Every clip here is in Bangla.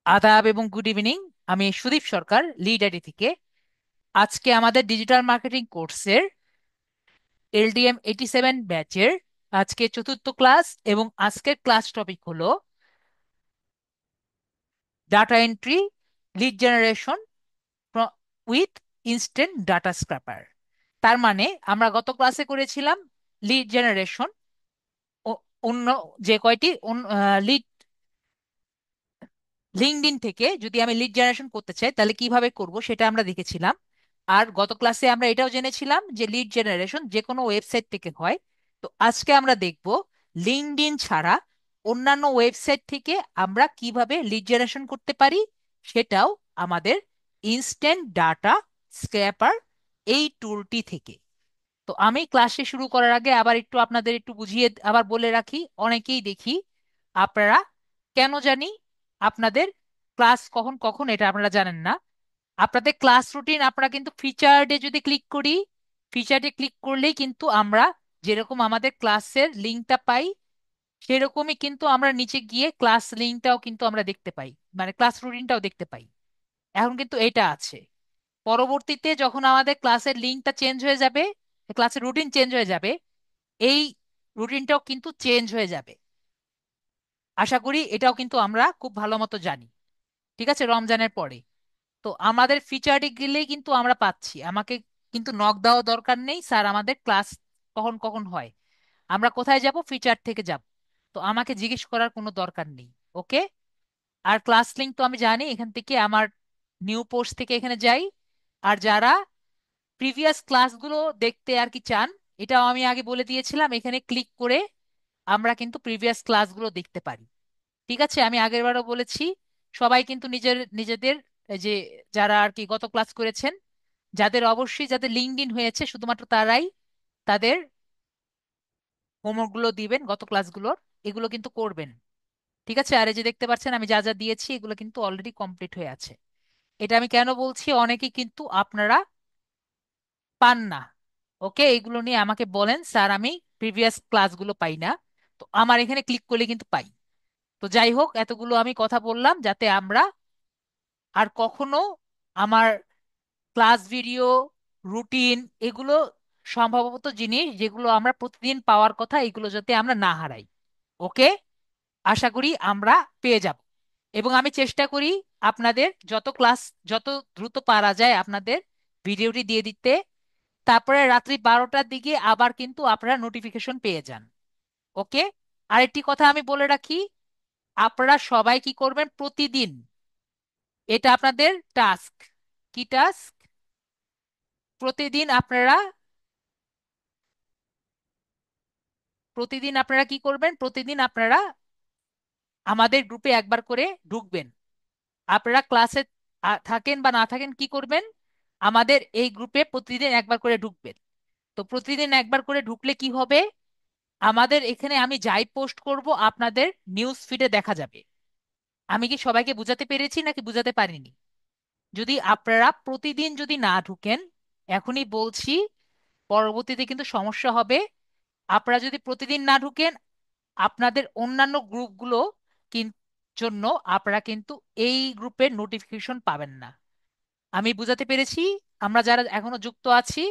আদাব এবং গুড ইভিনিং। আমি সুদীপ সরকার, লিড আইডি থেকে। আজকে আমাদের ডিজিটাল মার্কেটিং কোর্সের LDM 87 ব্যাচের আজকে চতুর্থ ক্লাস, এবং আজকের ক্লাস টপিক হলো data entry, lead generation with instant data scraper. তার মানে আমরা গত ক্লাসে করেছিলাম লিড জেনারেশন, অন্য যে কয়টি লিড লিঙ্কডইন থেকে যদি আমি লিড জেনারেশন করতে চাই তাহলে কিভাবে করব সেটা আমরা দেখেছিলাম। আর গত ক্লাসে আমরা এটাও জেনেছিলাম যে লিড জেনারেশন যে কোনো ওয়েবসাইট থেকে হয়। তো আজকে আমরা দেখব লিঙ্কডইন ছাড়া অন্যান্য ওয়েবসাইট থেকে আমরা কিভাবে লিড জেনারেশন করতে পারি, সেটাও আমাদের ইনস্ট্যান্ট ডাটা স্ক্র্যাপার এই টুলটি থেকে। তো আমি ক্লাসে শুরু করার আগে আবার একটু আপনাদের একটু বুঝিয়ে আবার বলে রাখি, অনেকেই দেখি আপনারা কেন জানি আপনাদের ক্লাস কখন কখন এটা আপনারা জানেন না। আপনাদের ক্লাস রুটিন আপনারা কিন্তু ফিচার্ডে যদি ক্লিক করি, ফিচার্ডে ক্লিক করলেই কিন্তু আমরা যেরকম আমাদের ক্লাসের লিঙ্কটা পাই সেরকমই কিন্তু আমরা নিচে গিয়ে ক্লাস লিঙ্কটাও কিন্তু আমরা দেখতে পাই, মানে ক্লাস রুটিনটাও দেখতে পাই। এখন কিন্তু এটা আছে, পরবর্তীতে যখন আমাদের ক্লাসের লিঙ্কটা চেঞ্জ হয়ে যাবে, ক্লাসের রুটিন চেঞ্জ হয়ে যাবে, এই রুটিনটাও কিন্তু চেঞ্জ হয়ে যাবে। আশা করি এটাও কিন্তু আমরা খুব ভালো মতো জানি। ঠিক আছে, রমজানের পরে তো আমাদের ফিচারে গেলেই কিন্তু আমরা পাচ্ছি, আমাকে কিন্তু নক দেওয়া দরকার নেই স্যার আমাদের ক্লাস কখন কখন হয়, আমরা কোথায় যাব, ফিচার থেকে যাব। তো আমাকে জিজ্ঞেস করার কোনো দরকার নেই। ওকে। আর ক্লাস লিঙ্ক তো আমি জানি, এখান থেকে আমার নিউ পোস্ট থেকে এখানে যাই। আর যারা প্রিভিয়াস ক্লাসগুলো দেখতে আর কি চান, এটাও আমি আগে বলে দিয়েছিলাম, এখানে ক্লিক করে আমরা কিন্তু প্রিভিয়াস ক্লাসগুলো দেখতে পারি। ঠিক আছে, আমি আগেরবারও বলেছি, সবাই কিন্তু নিজের নিজেদের এই যে যারা আর কি গত ক্লাস করেছেন, যাদের অবশ্যই যাদের লিঙ্কড ইন হয়েছে শুধুমাত্র তারাই তাদের হোমওয়ার্ক গুলো দিবেন গত ক্লাসগুলোর, এগুলো কিন্তু করবেন। ঠিক আছে, আর এই যে দেখতে পাচ্ছেন আমি যা যা দিয়েছি এগুলো কিন্তু অলরেডি কমপ্লিট হয়ে আছে। এটা আমি কেন বলছি, অনেকেই কিন্তু আপনারা পান না। ওকে, এগুলো নিয়ে আমাকে বলেন স্যার আমি প্রিভিয়াস ক্লাসগুলো পাই না। তো আমার এখানে ক্লিক করলে কিন্তু পাই। তো যাই হোক, এতগুলো আমি কথা বললাম যাতে আমরা আর কখনো আমার ক্লাস ভিডিও, রুটিন, এগুলো সম্ভবত জিনিস যেগুলো আমরা প্রতিদিন পাওয়ার কথা, এগুলো যাতে আমরা না হারাই। ওকে, আশা করি আমরা পেয়ে যাব। এবং আমি চেষ্টা করি আপনাদের যত ক্লাস যত দ্রুত পারা যায় আপনাদের ভিডিওটি দিয়ে দিতে। তারপরে রাত্রি 12টার দিকে আবার কিন্তু আপনারা নোটিফিকেশন পেয়ে যান। ওকে। আরেকটি কথা আমি বলে রাখি, আপনারা সবাই কি করবেন প্রতিদিন, এটা আপনাদের টাস্ক। কি টাস্ক? প্রতিদিন আপনারা প্রতিদিন আপনারা কি করবেন, প্রতিদিন আপনারা আমাদের গ্রুপে একবার করে ঢুকবেন। আপনারা ক্লাসে থাকেন বা না থাকেন, কি করবেন, আমাদের এই গ্রুপে প্রতিদিন একবার করে ঢুকবেন। তো প্রতিদিন একবার করে ঢুকলে কি হবে, আমাদের এখানে আমি যাই পোস্ট করব আপনাদের নিউজ ফিডে দেখা যাবে। আমি কি সবাইকে বুঝাতে পেরেছি নাকি বুঝাতে পারিনি? যদি আপনারা প্রতিদিন যদি না ঢুকেন, এখনই বলছি, পরবর্তীতে কিন্তু সমস্যা হবে। আপনারা যদি প্রতিদিন না ঢুকেন, আপনাদের অন্যান্য গ্রুপগুলো জন্য আপনারা কিন্তু এই গ্রুপের নোটিফিকেশন পাবেন না। আমি বুঝাতে পেরেছি? আমরা যারা এখনো যুক্ত আছি,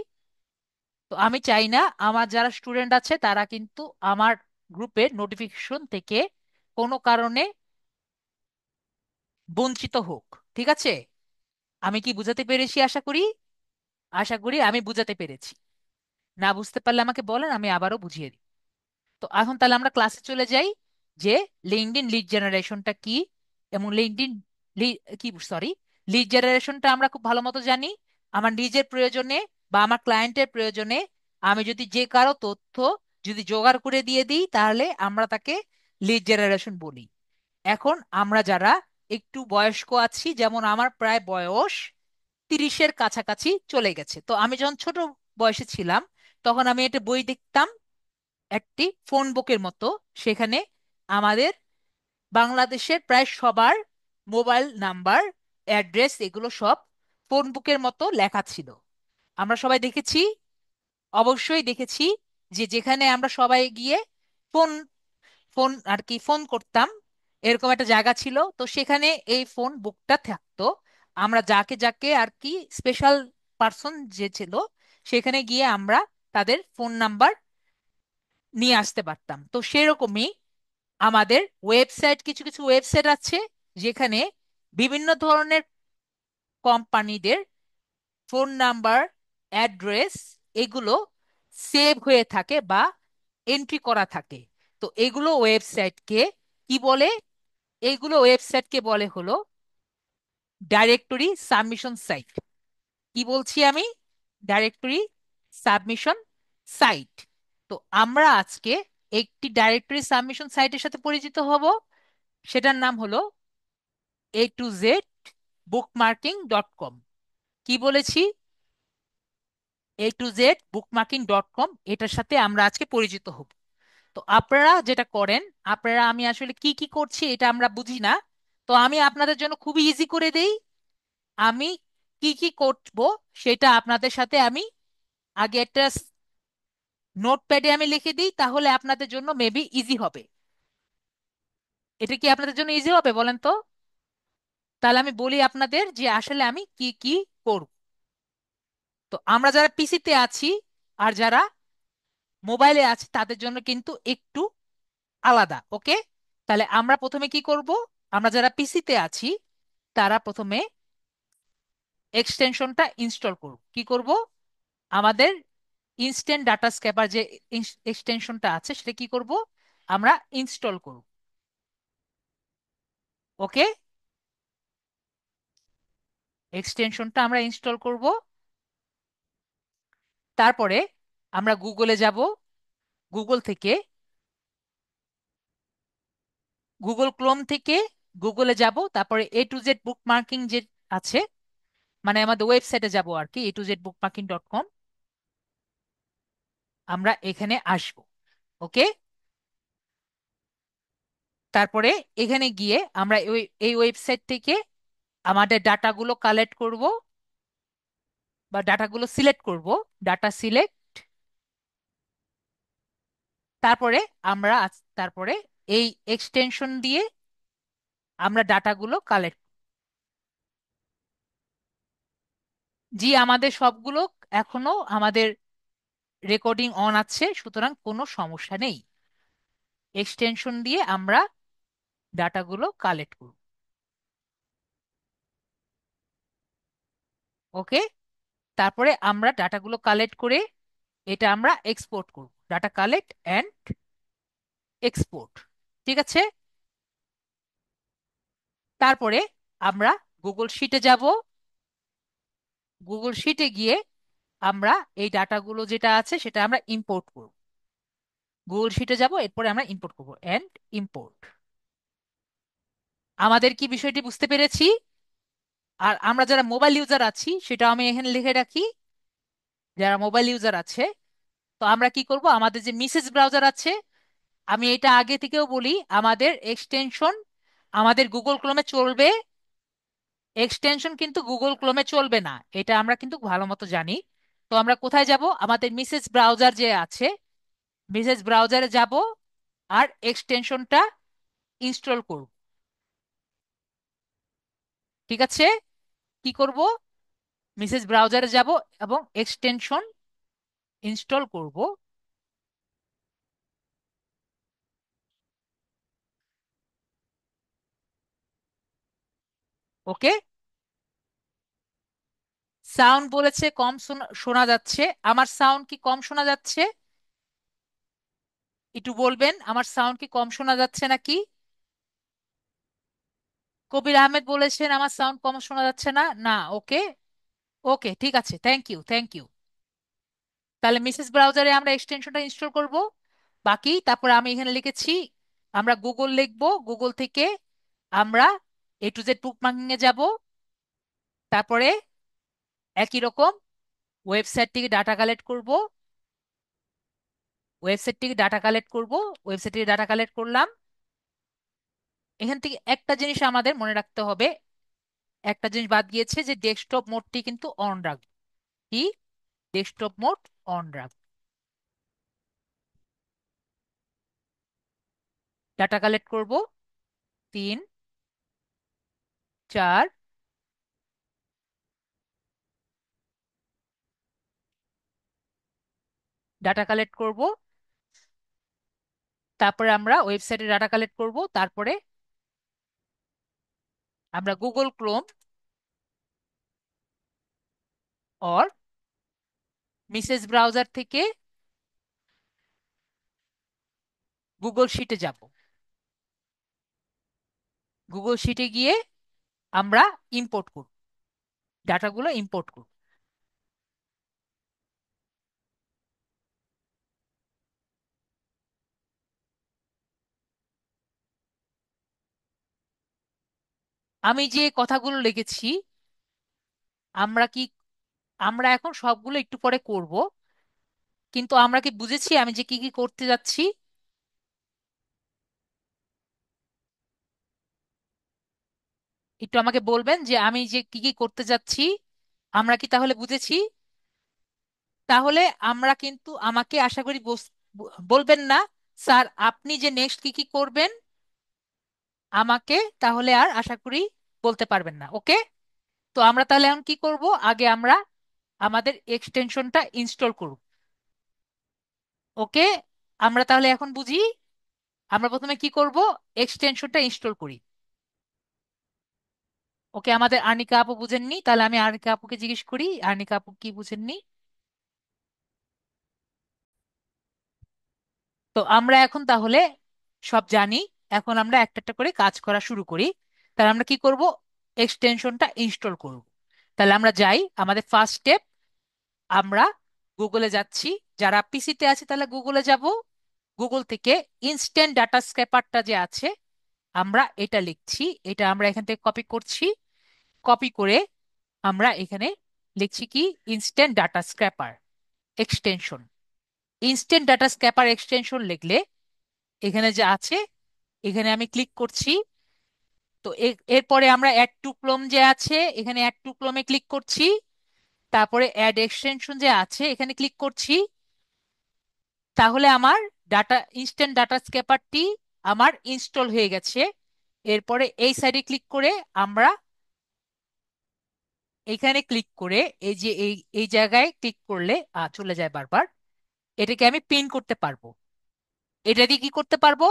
তো আমি চাই না আমার যারা স্টুডেন্ট আছে তারা কিন্তু আমার গ্রুপের নোটিফিকেশন থেকে কোনো কারণে বঞ্চিত হোক। ঠিক আছে, আমি কি বুঝাতে পেরেছি? আশা করি আমি বুঝাতে পেরেছি। না বুঝতে পারলে আমাকে বলেন, আমি আবারও বুঝিয়ে দিই। তো এখন তাহলে আমরা ক্লাসে চলে যাই, যে লিঙ্কডইন লিড জেনারেশনটা কি, এবং লিঙ্কডইন কি সরি লিড জেনারেশনটা আমরা খুব ভালো মতো জানি। আমার নিজের প্রয়োজনে বা আমার ক্লায়েন্টের প্রয়োজনে আমি যদি যে কারো তথ্য যদি জোগাড় করে দিয়ে দিই তাহলে আমরা তাকে লিড জেনারেশন বলি। এখন আমরা যারা একটু বয়স্ক আছি, যেমন আমার প্রায় বয়স 30-এর কাছাকাছি চলে গেছে, তো আমি যখন ছোট বয়সে ছিলাম তখন আমি একটা বই দেখতাম, একটি ফোন বুকের মতো। সেখানে আমাদের বাংলাদেশের প্রায় সবার মোবাইল নাম্বার, অ্যাড্রেস, এগুলো সব ফোন বুকের মতো লেখা ছিল। আমরা সবাই দেখেছি, অবশ্যই দেখেছি, যে যেখানে আমরা সবাই গিয়ে ফোন ফোন আর কি ফোন করতাম, এরকম একটা জায়গা ছিল, তো সেখানে এই ফোন বুকটা থাকতো। আমরা যাকে যাকে আর কি স্পেশাল পার্সন যে ছিল, সেখানে গিয়ে আমরা তাদের ফোন নাম্বার নিয়ে আসতে পারতাম। তো সেরকমই আমাদের ওয়েবসাইট, কিছু কিছু ওয়েবসাইট আছে যেখানে বিভিন্ন ধরনের কোম্পানিদের ফোন নাম্বার, অ্যাড্রেস, এগুলো সেভ হয়ে থাকে বা এন্ট্রি করা থাকে। তো এগুলো ওয়েবসাইটকে কি বলে? এইগুলো ওয়েবসাইটকে বলে হলো ডাইরেক্টরি সাবমিশন সাইট। কি বলছি আমি? Directory submission site. তো আমরা আজকে একটি ডাইরেক্টরি সাবমিশন সাইটের সাথে পরিচিত হব। সেটার নাম হলো A to Z bookmarking.com। কি বলেছি? A to Z bookmarking.com, এটার সাথে আমরা আজকে পরিচিত হব। তো আপনারা যেটা করেন, আপনারা, আমি আসলে কি কি করছি এটা আমরা বুঝি না, তো আমি আপনাদের জন্য খুবই ইজি করে দেই। আমি কি কি করব সেটা আপনাদের সাথে আমি আগে একটা নোটপ্যাডে আমি লিখে দিই, তাহলে আপনাদের জন্য মেবি ইজি হবে। এটা কি আপনাদের জন্য ইজি হবে বলেন তো? তাহলে আমি বলি আপনাদের যে আসলে আমি কি কি করব। তো আমরা যারা পিসিতে আছি আর যারা মোবাইলে আছে তাদের জন্য কিন্তু একটু আলাদা, ওকে? তাহলে আমরা প্রথমে কি করব? আমরা যারা পিসিতে আছি তারা প্রথমে এক্সটেনশনটা ইনস্টল করব। কি করব? আমাদের ইনস্ট্যান্ট ডাটা স্ক্যাপার যে এক্সটেনশনটা আছে সেটা কি করব? আমরা ইনস্টল করব। ওকে, এক্সটেনশনটা আমরা ইনস্টল করব। তারপরে আমরা গুগলে যাব। গুগল থেকে, গুগল ক্রোম থেকে গুগলে যাব, তারপরে A to Z বুকমার্কিং যে আছে, মানে আমাদের ওয়েবসাইটে যাব আর কি, A to Z bookmarking.com। আমরা এখানে আসব। ওকে, তারপরে এখানে গিয়ে আমরা এই ওয়েবসাইট থেকে আমাদের ডাটাগুলো কালেক্ট করব বা ডাটাগুলো সিলেক্ট করব। Data select. তারপরে তারপরে এই এক্সটেনশন দিয়ে আমরা ডাটাগুলো কালেক্ট। জি, আমাদের সবগুলো এখনো আমাদের রেকর্ডিং অন আছে, সুতরাং কোনো সমস্যা নেই। এক্সটেনশন দিয়ে আমরা ডাটাগুলো কালেক্ট করব। ওকে, তারপরে আমরা ডাটাগুলো কালেক্ট করে এটা আমরা এক্সপোর্ট করব। Data collect and export. ঠিক আছে। তারপরে আমরা গুগল শিটে যাব। গুগল শিটে গিয়ে আমরা এই ডাটাগুলো যেটা আছে সেটা আমরা ইম্পোর্ট করব। গুগল শিটে যাব, এরপরে আমরা ইম্পোর্ট করব, অ্যান্ড ইম্পোর্ট। আমাদের কি বিষয়টি বুঝতে পেরেছি? আর আমরা যারা মোবাইল ইউজার আছি সেটা আমি এখানে লিখে রাখি। যারা মোবাইল ইউজার আছে, তো আমরা কি করব? আমাদের যে মিসেস ব্রাউজার আছে, আমি এটা আগে থেকেও বলি, আমাদের এক্সটেনশন আমাদের গুগল ক্রোমে চলবে। এক্সটেনশন কিন্তু গুগল ক্রোমে চলবে না, এটা আমরা কিন্তু ভালো মতো জানি। তো আমরা কোথায় যাব? আমাদের মিসেস ব্রাউজার যে আছে, মিসেস ব্রাউজারে যাব আর এক্সটেনশনটা ইনস্টল করব। ঠিক আছে। কি করব? মিসেস ব্রাউজারে যাব এবং এক্সটেনশন ইনস্টল করব। ওকে, সাউন্ড বলেছে কম শোনা শোনা যাচ্ছে। আমার সাউন্ড কি কম শোনা যাচ্ছে? একটু বলবেন আমার সাউন্ড কি কম শোনা যাচ্ছে নাকি? কবির আহমেদ বলেছেন আমার সাউন্ড কম শোনা যাচ্ছে না। না, ওকে। ওকে, ঠিক আছে, থ্যাংক ইউ, থ্যাংক ইউ। তাহলে মিসেস ব্রাউজারে আমরা এক্সটেনশনটা ইনস্টল করব। বাকি তারপর আমি এখানে লিখেছি, আমরা গুগল লিখবো। গুগল থেকে আমরা A to Z বুকমার্কিং এ যাব। তারপরে একই রকম ওয়েবসাইট থেকে ডাটা কালেক্ট করব। ওয়েবসাইট থেকে ডাটা কালেক্ট করব। ওয়েবসাইট থেকে ডাটা কালেক্ট করলাম। এখান থেকে একটা জিনিস আমাদের মনে রাখতে হবে, একটা জিনিস বাদ গিয়েছে, যে ডেস্কটপ মোডটি কিন্তু অন রাখবো। কি? ডেস্কটপ মোড অন রাখবো। ডাটা কালেক্ট করব। তিন, চার, ডাটা কালেক্ট করব। তারপরে আমরা ওয়েবসাইটে ডাটা কালেক্ট করব। তারপরে আমরা Google Chrome or message browser থেকে গুগল শিটে যাব। গুগল শিটে গিয়ে আমরা ইম্পোর্ট করব, ডাটাগুলো ইম্পোর্ট করব। আমি যে কথাগুলো লিখেছি, আমরা কি আমরা এখন সবগুলো একটু পরে করব, কিন্তু আমরা কি বুঝেছি আমি যে কি কি করতে যাচ্ছি? একটু আমাকে বলবেন যে আমি যে কি কি করতে যাচ্ছি, আমরা কি তাহলে বুঝেছি? তাহলে আমরা কিন্তু, আমাকে আশা করি বলবেন না স্যার আপনি যে নেক্সট কি কি করবেন, আমাকে তাহলে আর আশা করি বলতে পারবেন না। ওকে? তো আমরা তাহলে এখন কি করব, আগে আমরা আমাদের এক্সটেনশনটা ইনস্টল করব। ওকে? আমরা তাহলে এখন বুঝি, আমরা প্রথমে কি করব, এক্সটেনশনটা ইনস্টল করি। ওকে, আমাদের আনিকা আপু বুঝেননি, তাহলে আমি আনিকা আপুকে জিজ্ঞেস করি, আনিকা আপু কি বুঝেননি? তো আমরা এখন তাহলে সব জানি, এখন আমরা একটা একটা করে কাজ করা শুরু করি। তাহলে আমরা কি করব, এক্সটেনশনটা ইনস্টল করব। তাহলে আমরা যাই, আমাদের ফার্স্ট স্টেপ, আমরা গুগলে যাচ্ছি। যারা পিসিতে আছে তাহলে গুগলে যাব। গুগল থেকে ইনস্ট্যান্ট ডাটা স্ক্র্যাপারটা যে আছে, আমরা এটা লিখছি, এটা আমরা এখান থেকে কপি করছি। কপি করে আমরা এখানে লিখছি কি, instant data scraper extension. Instant data scraper extension লিখলে এখানে যে আছে, এখানে আমি ক্লিক করছি। তো এরপরে আমরা অ্যাড টু ক্লোম যে আছে, এখানে অ্যাড টু ক্লোমে ক্লিক করছি। তারপরে অ্যাড এক্সটেনশন যে আছে, এখানে ক্লিক করছি। তাহলে আমার ডাটা ইনস্ট্যান্ট ডাটা স্ক্র্যাপারটি আমার ইনস্টল হয়ে গেছে। এরপরে এই সাইডে ক্লিক করে আমরা এখানে ক্লিক করে, এই যে এই এই জায়গায় ক্লিক করলে চলে যায় বারবার, এটাকে আমি পিন করতে পারবো। এটা দিয়ে কি করতে পারবো,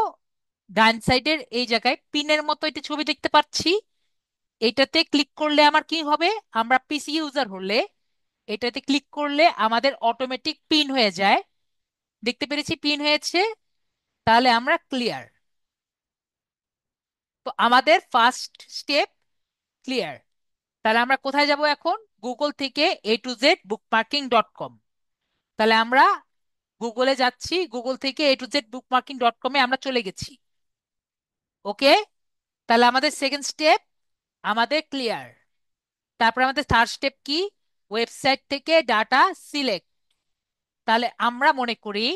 ডান সাইডের এই জায়গায় পিনের মতো একটা ছবি দেখতে পাচ্ছি, এটাতে ক্লিক করলে আমার কি হবে, আমরা পিসি ইউজার হলে এটাতে ক্লিক করলে আমাদের অটোমেটিক পিন হয়ে যায়। দেখতে পেরেছি পিন হয়েছে, তাহলে আমরা ক্লিয়ার। তো আমাদের ফার্স্ট স্টেপ ক্লিয়ার। তাহলে আমরা কোথায় যাব এখন, গুগল থেকে a2z bookmarking.com। তাহলে আমরা গুগলে যাচ্ছি, গুগল থেকে a2z bookmarking.com এ আমরা চলে গেছি। ওকে? তাহলে আমাদের সেকেন্ড স্টেপ আমাদের ক্লিয়ার। তারপর আমাদের থার্ড স্টেপ কি, ওয়েবসাইট থেকে ডাটা সিলেক্ট। তাহলে আমরা মনে করি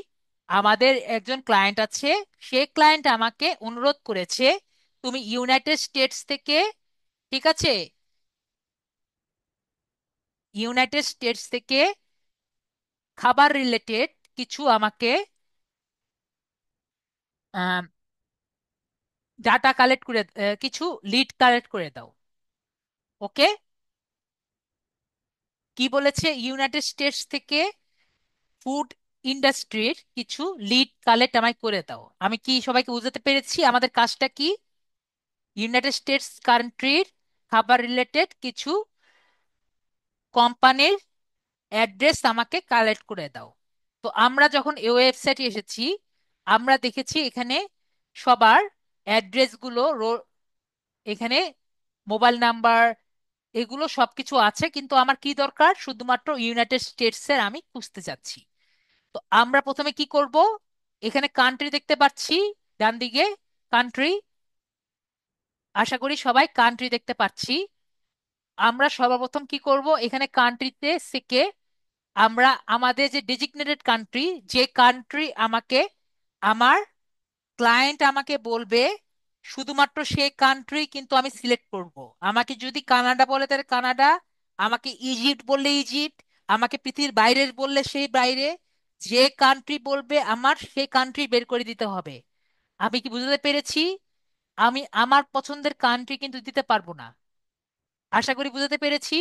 আমাদের একজন ক্লায়েন্ট আছে, সে ক্লায়েন্ট আমাকে অনুরোধ করেছে তুমি ইউনাইটেড স্টেটস থেকে, ঠিক আছে, ইউনাইটেড স্টেটস থেকে খাবার রিলেটেড কিছু আমাকে ডাটা কালেক্ট করে, কিছু লিড কালেক্ট করে দাও। ওকে? কি বলেছে, ইউনাইটেড স্টেটস থেকে ফুড ইন্ডাস্ট্রির কিছু লিড কালেক্ট আমায় করে দাও। আমি কি সবাইকে বুঝাতে পেরেছি আমাদের কাজটা কি? ইউনাইটেড স্টেটস কান্ট্রির খাবার রিলেটেড কিছু কোম্পানির অ্যাড্রেস আমাকে কালেক্ট করে দাও। তো আমরা যখন এই ওয়েবসাইটে এসেছি, আমরা দেখেছি এখানে সবার অ্যাড্রেসগুলো, এখানে মোবাইল নাম্বার, এগুলো সবকিছু আছে, কিন্তু আমার কি দরকার, শুধুমাত্র ইউনাইটেড স্টেটস এর আমি খুঁজতে চাচ্ছি। তো আমরা প্রথমে কি করব, এখানে কান্ট্রি দেখতে পাচ্ছি ডান দিকে, কান্ট্রি, আশা করি সবাই কান্ট্রি দেখতে পাচ্ছি। আমরা সর্বপ্রথম কি করব, এখানে কান্ট্রিতে থেকে আমরা আমাদের যে ডেজিগনেটেড কান্ট্রি, যে কান্ট্রি আমাকে, আমার ক্লায়েন্ট আমাকে বলবে শুধুমাত্র সেই কান্ট্রি কিন্তু আমি সিলেক্ট করব। আমাকে যদি কানাডা বলে তাহলে কানাডা, আমাকে ইজিপ্ট বললে ইজিপ্ট, আমাকে পৃথিবীর বাইরের বললে সেই বাইরে, যে কান্ট্রি বলবে আমার সেই কান্ট্রি বের করে দিতে হবে। আমি কি বুঝতে পেরেছি? আমি আমার পছন্দের কান্ট্রি কিন্তু দিতে পারবো না। আশা করি বুঝাতে পেরেছি।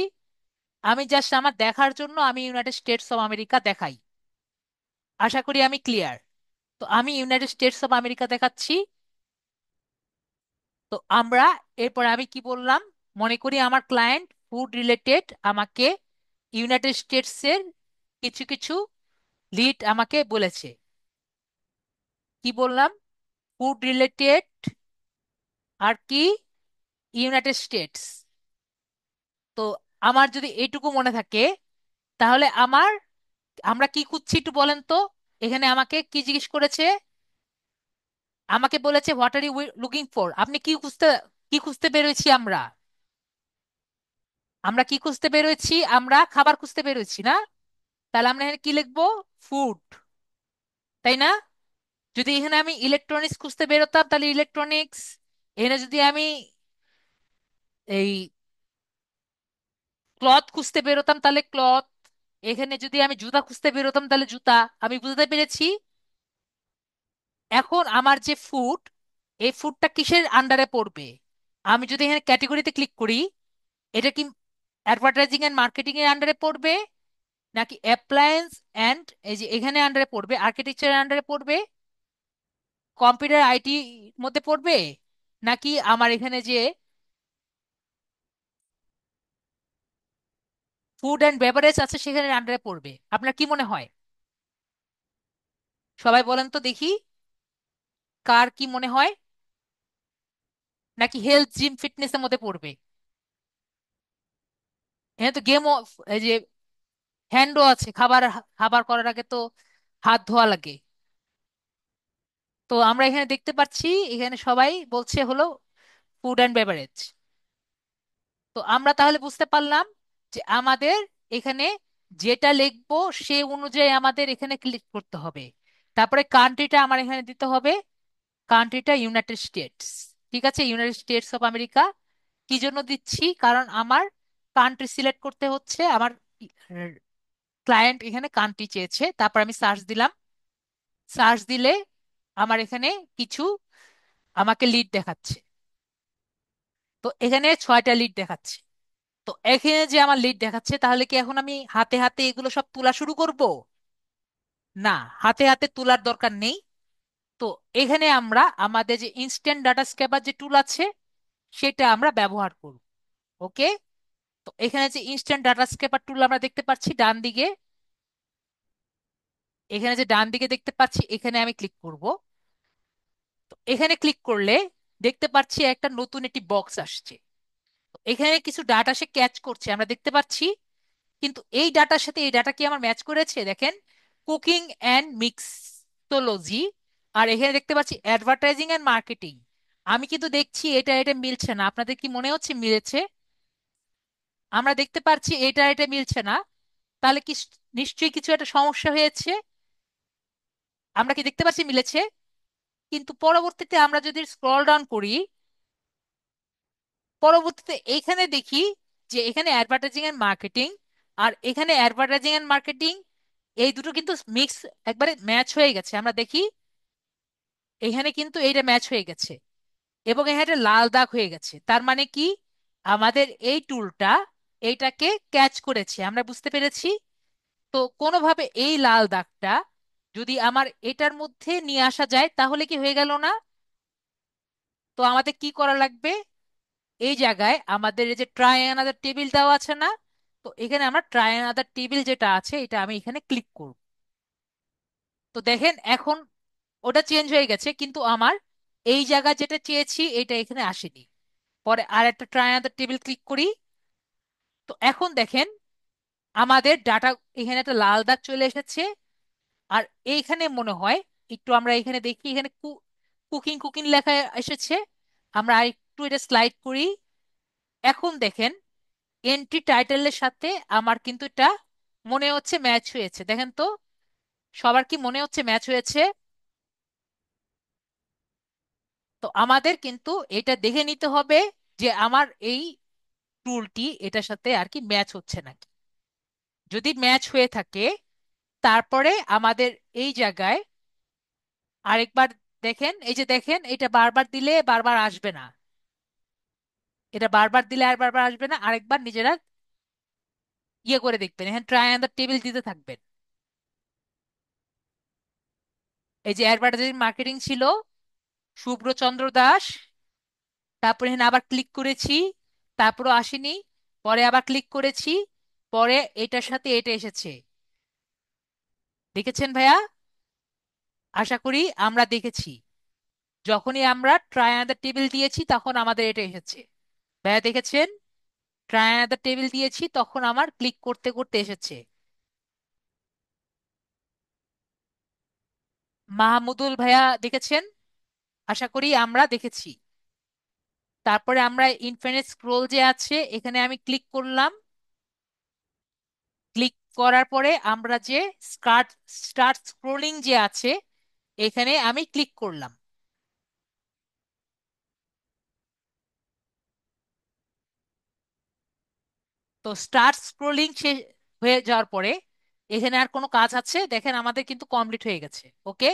আমি জাস্ট আমার দেখার জন্য আমি ইউনাইটেড স্টেটস অফ আমেরিকা দেখাই। আশা করি আমি ক্লিয়ার। তো আমি ইউনাইটেড স্টেটস অফ আমেরিকা দেখাচ্ছি। তো আমরা এরপর আমি কি বললাম, মনে করি আমার ক্লায়েন্ট ফুড রিলেটেড আমাকে ইউনাইটেড স্টেটস এর কিছু কিছু লিড আমাকে বলেছে। কি বললাম? ফুড রিলেটেড আর কি ইউনাইটেড স্টেটস। তো আমার যদি এইটুকু মনে থাকে, তাহলে আমরা কি খুঁজছি একটু বলেন তো। এখানে আমাকে কি জিজ্ঞেস করেছে? আমাকে বলেছে what are you looking for. আপনি কি খুঁজতে বেরোয়েছি আমরা? আমরা কি খুঁজতে বেরোয়েছি? আমরা খাবার খুঁজতে বেরোয়েছি না? তাহলে আমরা এখানে কি লিখবো? ফুড, তাই না? যদি এখানে আমি ইলেকট্রনিক্স খুঁজতে বেরোতাম তাহলে ইলেকট্রনিক্স। এখানে যদি আমি এই ক্লথ খুঁজতে বেরোতাম তাহলে ক্লথ। এখানে যদি আমি জুতা খুঁজতে বেরোতাম তাহলে জুতা। আমি বুঝতে পেরেছি। এখন আমার যে ফুড, এই ফুডটা কিসের আন্ডারে পড়বে? আমি যদি এখানে ক্যাটেগরিতে ক্লিক করি, এটা কি অ্যাডভার্টাইজিং এন্ড মার্কেটিং এর আন্ডারে পড়বে, নাকি অ্যাপ্লায়েন্স এন্ড এই যে এখানে আন্ডারে পড়বে, আর্কিটেকচারের আন্ডারে পড়বে, কম্পিউটার আইটি মধ্যে পড়বে, নাকি আমার এখানে যে ফুড অ্যান্ড বেভারেজ আছে সেখানে আন্ডারে পড়বে? আপনার কি মনে হয়? সবাই বলেন তো দেখি, কার কি মনে হয়? নাকি হেলথ জিম ফিটনেস এর মধ্যে পড়বে? এখানে তো গেম, এই যে হ্যান্ডও আছে, খাবার খাবার করার আগে তো হাত ধোয়া লাগে। তো আমরা এখানে দেখতে পাচ্ছি এখানে সবাই বলছে হলো ফুড অ্যান্ড বেভারেজ। তো আমরা তাহলে বুঝতে পারলাম যে আমাদের এখানে যেটা লিখবো সে অনুযায়ী আমাদের এখানে ক্লিক করতে হবে। তারপরে কান্ট্রিটা আমার এখানে দিতে হবে। কান্ট্রিটা ইউনাইটেড স্টেটস। ঠিক আছে, ইউনাইটেড স্টেটস অফ আমেরিকা। কি জন্য দিচ্ছি? কারণ আমার কান্ট্রি সিলেক্ট করতে হচ্ছে। আমার ক্লায়েন্ট এখানে কান্ট্রি চেয়েছে। তারপর আমি সার্চ দিলাম। সার্চ দিলে আমার এখানে কিছু আমাকে লিড দেখাচ্ছে। তো এখানে 6টা লিড দেখাচ্ছে। তো এখানে যে আমার লিড দেখাচ্ছে, তাহলে কি এখন আমি হাতে হাতে এগুলো সব তোলা শুরু করব? না, হাতে হাতে তোলার দরকার নেই। তো এখানে আমরা আমাদের যে ইনস্ট্যান্ট ডাটা স্ক্যাপার যে টুল আছে সেটা আমরা ব্যবহার করব। ওকে। তো এখানে যে ইনস্ট্যান্ট ডাটা স্ক্যাপার টুল আমরা দেখতে পাচ্ছি ডান দিকে, এখানে যে ডান দিকে দেখতে পাচ্ছি, এখানে আমি ক্লিক করব। তো এখানে ক্লিক করলে দেখতে পাচ্ছি একটা নতুন একটি বক্স আসছে। তো এখানে কিছু ডাটা সে ক্যাচ করছে আমরা দেখতে পাচ্ছি। কিন্তু এই ডাটার সাথে এই ডাটা কি আমার ম্যাচ করেছে? দেখেন, কুকিং অ্যান্ড মিক্সোলজি। আর এখানে দেখতে পাচ্ছি অ্যাডভার্টাইজিং অ্যান্ড মার্কেটিং। আমি কিন্তু দেখছি এটা এটা মিলছে না। আপনাদের কি মনে হচ্ছে মিলেছে? আমরা দেখতে পাচ্ছি এটা এটা মিলছে না। তাহলে কি নিশ্চয়ই কিছু একটা সমস্যা হয়েছে। আমরা কি দেখতে পাচ্ছি মিলেছে? কিন্তু পরবর্তীতে আমরা যদি স্ক্রল ডাউন করি, পরবর্তীতে এখানে দেখি যে এখানে অ্যাডভার্টাইজিং এন্ড মার্কেটিং আর এখানে অ্যাডভার্টাইজিং এন্ড মার্কেটিং, এই দুটো কিন্তু মিক্স, একবারে ম্যাচ হয়ে গেছে। আমরা দেখি এখানে কিন্তু এইটা ম্যাচ হয়ে গেছে এবং এখানে একটা লাল দাগ হয়ে গেছে। তার মানে কি? আমাদের এই টুলটা এইটাকে ক্যাচ করেছে, আমরা বুঝতে পেরেছি। তো কোনোভাবে এই লাল দাগটা যদি আমার এটার মধ্যে নিয়ে আসা যায় তাহলে কি হয়ে গেল না? তো আমাদের কি করা লাগবে? এই জায়গায় আমাদের এই যে ট্রাই অ্যানাদার টেবিল দেওয়া আছে না? তো এখানে আমরা ট্রাই অ্যানাদার টেবিল যেটা আছে এটা আমি এখানে ক্লিক করব। তো দেখেন এখন ওটা চেঞ্জ হয়ে গেছে, কিন্তু আমার এই জায়গায় যেটা চেয়েছি এটা এখানে আসেনি। পরে আর একটা ট্রাই অ্যানাদার টেবিল ক্লিক করি। তো এখন দেখেন আমাদের ডাটা এখানে একটা লাল দাগ চলে এসেছে। আর এইখানে মনে হয় একটু আমরা এখানে দেখি, এখানে কুকিং কুকিং লেখা এসেছে। আমরা আর একটু এটা স্লাইড করি। এখন দেখেন এন্ট্রি টাইটেলের সাথে আমার কিন্তু এটা মনে হচ্ছে ম্যাচ হয়েছে। দেখেন তো, সবার কি মনে হচ্ছে ম্যাচ হয়েছে? তো আমাদের কিন্তু এটা দেখে নিতে হবে যে আমার এই টুলটি এটার সাথে আর কি ম্যাচ হচ্ছে নাকি। যদি ম্যাচ হয়ে থাকে তারপরে আমাদের এই জায়গায় আরেকবার দেখেন, এই যে দেখেন, এটা বারবার দিলে বারবার আসবে না। এটা বারবার দিলে আর বারবার আসবে না, আরেকবার নিজেরা ইয়ে করে দেখবেন, এখানে ট্রাই অ্যান্ড দ্য টেবিল দিতে থাকবেন। এই যে অ্যাডভার্টাইজিং মার্কেটিং ছিল, শুভ্রচন্দ্র দাস, তারপরে এখানে আবার ক্লিক করেছি, তারপরও আসেনি, পরে আবার ক্লিক করেছি, পরে এটার সাথে এটা এসেছে। দেখেছেন ভাইয়া? আশা করি আমরা দেখেছি। যখনই আমরা ট্রাই অ্যান্ড দ্য টেবিল দিয়েছি তখন আমাদের এটা এসেছে। ভাইয়া দেখেছেন? ট্রাই অ্যান্ড দ্য টেবিল দিয়েছি তখন আমার ক্লিক করতে করতে এসেছে। মাহমুদুল ভাইয়া দেখেছেন? আশা করি আমরা দেখেছি। তারপরে আমরা ইনফিনিট স্ক্রোল যে আছে এখানে আমি ক্লিক করলাম। ক্লিক করার পরে আমরা যে স্টার্ট স্টার্ট স্ক্রোলিং যে আছে এখানে আমি ক্লিক করলাম। তো স্টার্ট স্ক্রোলিং শেষ হয়ে যাওয়ার পরে এখানে আর কোনো কাজ আছে দেখেন, আমাদের কিন্তু কমপ্লিট হয়ে গেছে। ওকে।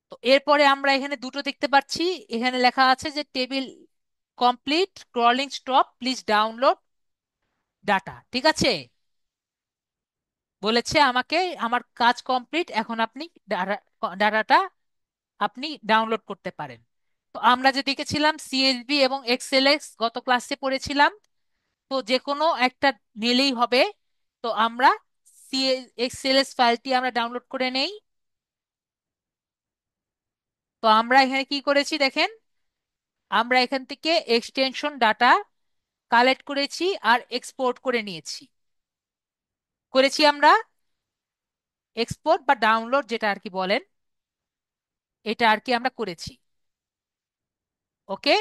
তো এরপরে আমরা এখানে দুটো দেখতে পাচ্ছি, এখানে লেখা আছে যে table complete, scrolling stop, please download data. ঠিক আছে, বলেছে আমাকে আমার কাজ কমপ্লিট, এখন আপনি ডাটাটা আপনি ডাউনলোড করতে পারেন। তো আমরা যে দেখেছিলাম সিএসভি এবং এক্সএলএক্স গত ক্লাসে পড়েছিলাম, তো যে কোনো একটা নিলেই হবে। তো আমরা এক্সএলএস ফাইলটি আমরা ডাউনলোড করে নেই। তো আমরা এখানে কি করেছি দেখেন, আমরা এখান থেকে এক্সটেনশন ডাটা কালেক্ট করেছি আর এক্সপোর্ট করে নিয়েছি। করেছি আমরা এক্সপোর্ট বা ডাউনলোড যেটা আর কি বলেন, এটা আর কি আমরা করেছি। ওকে,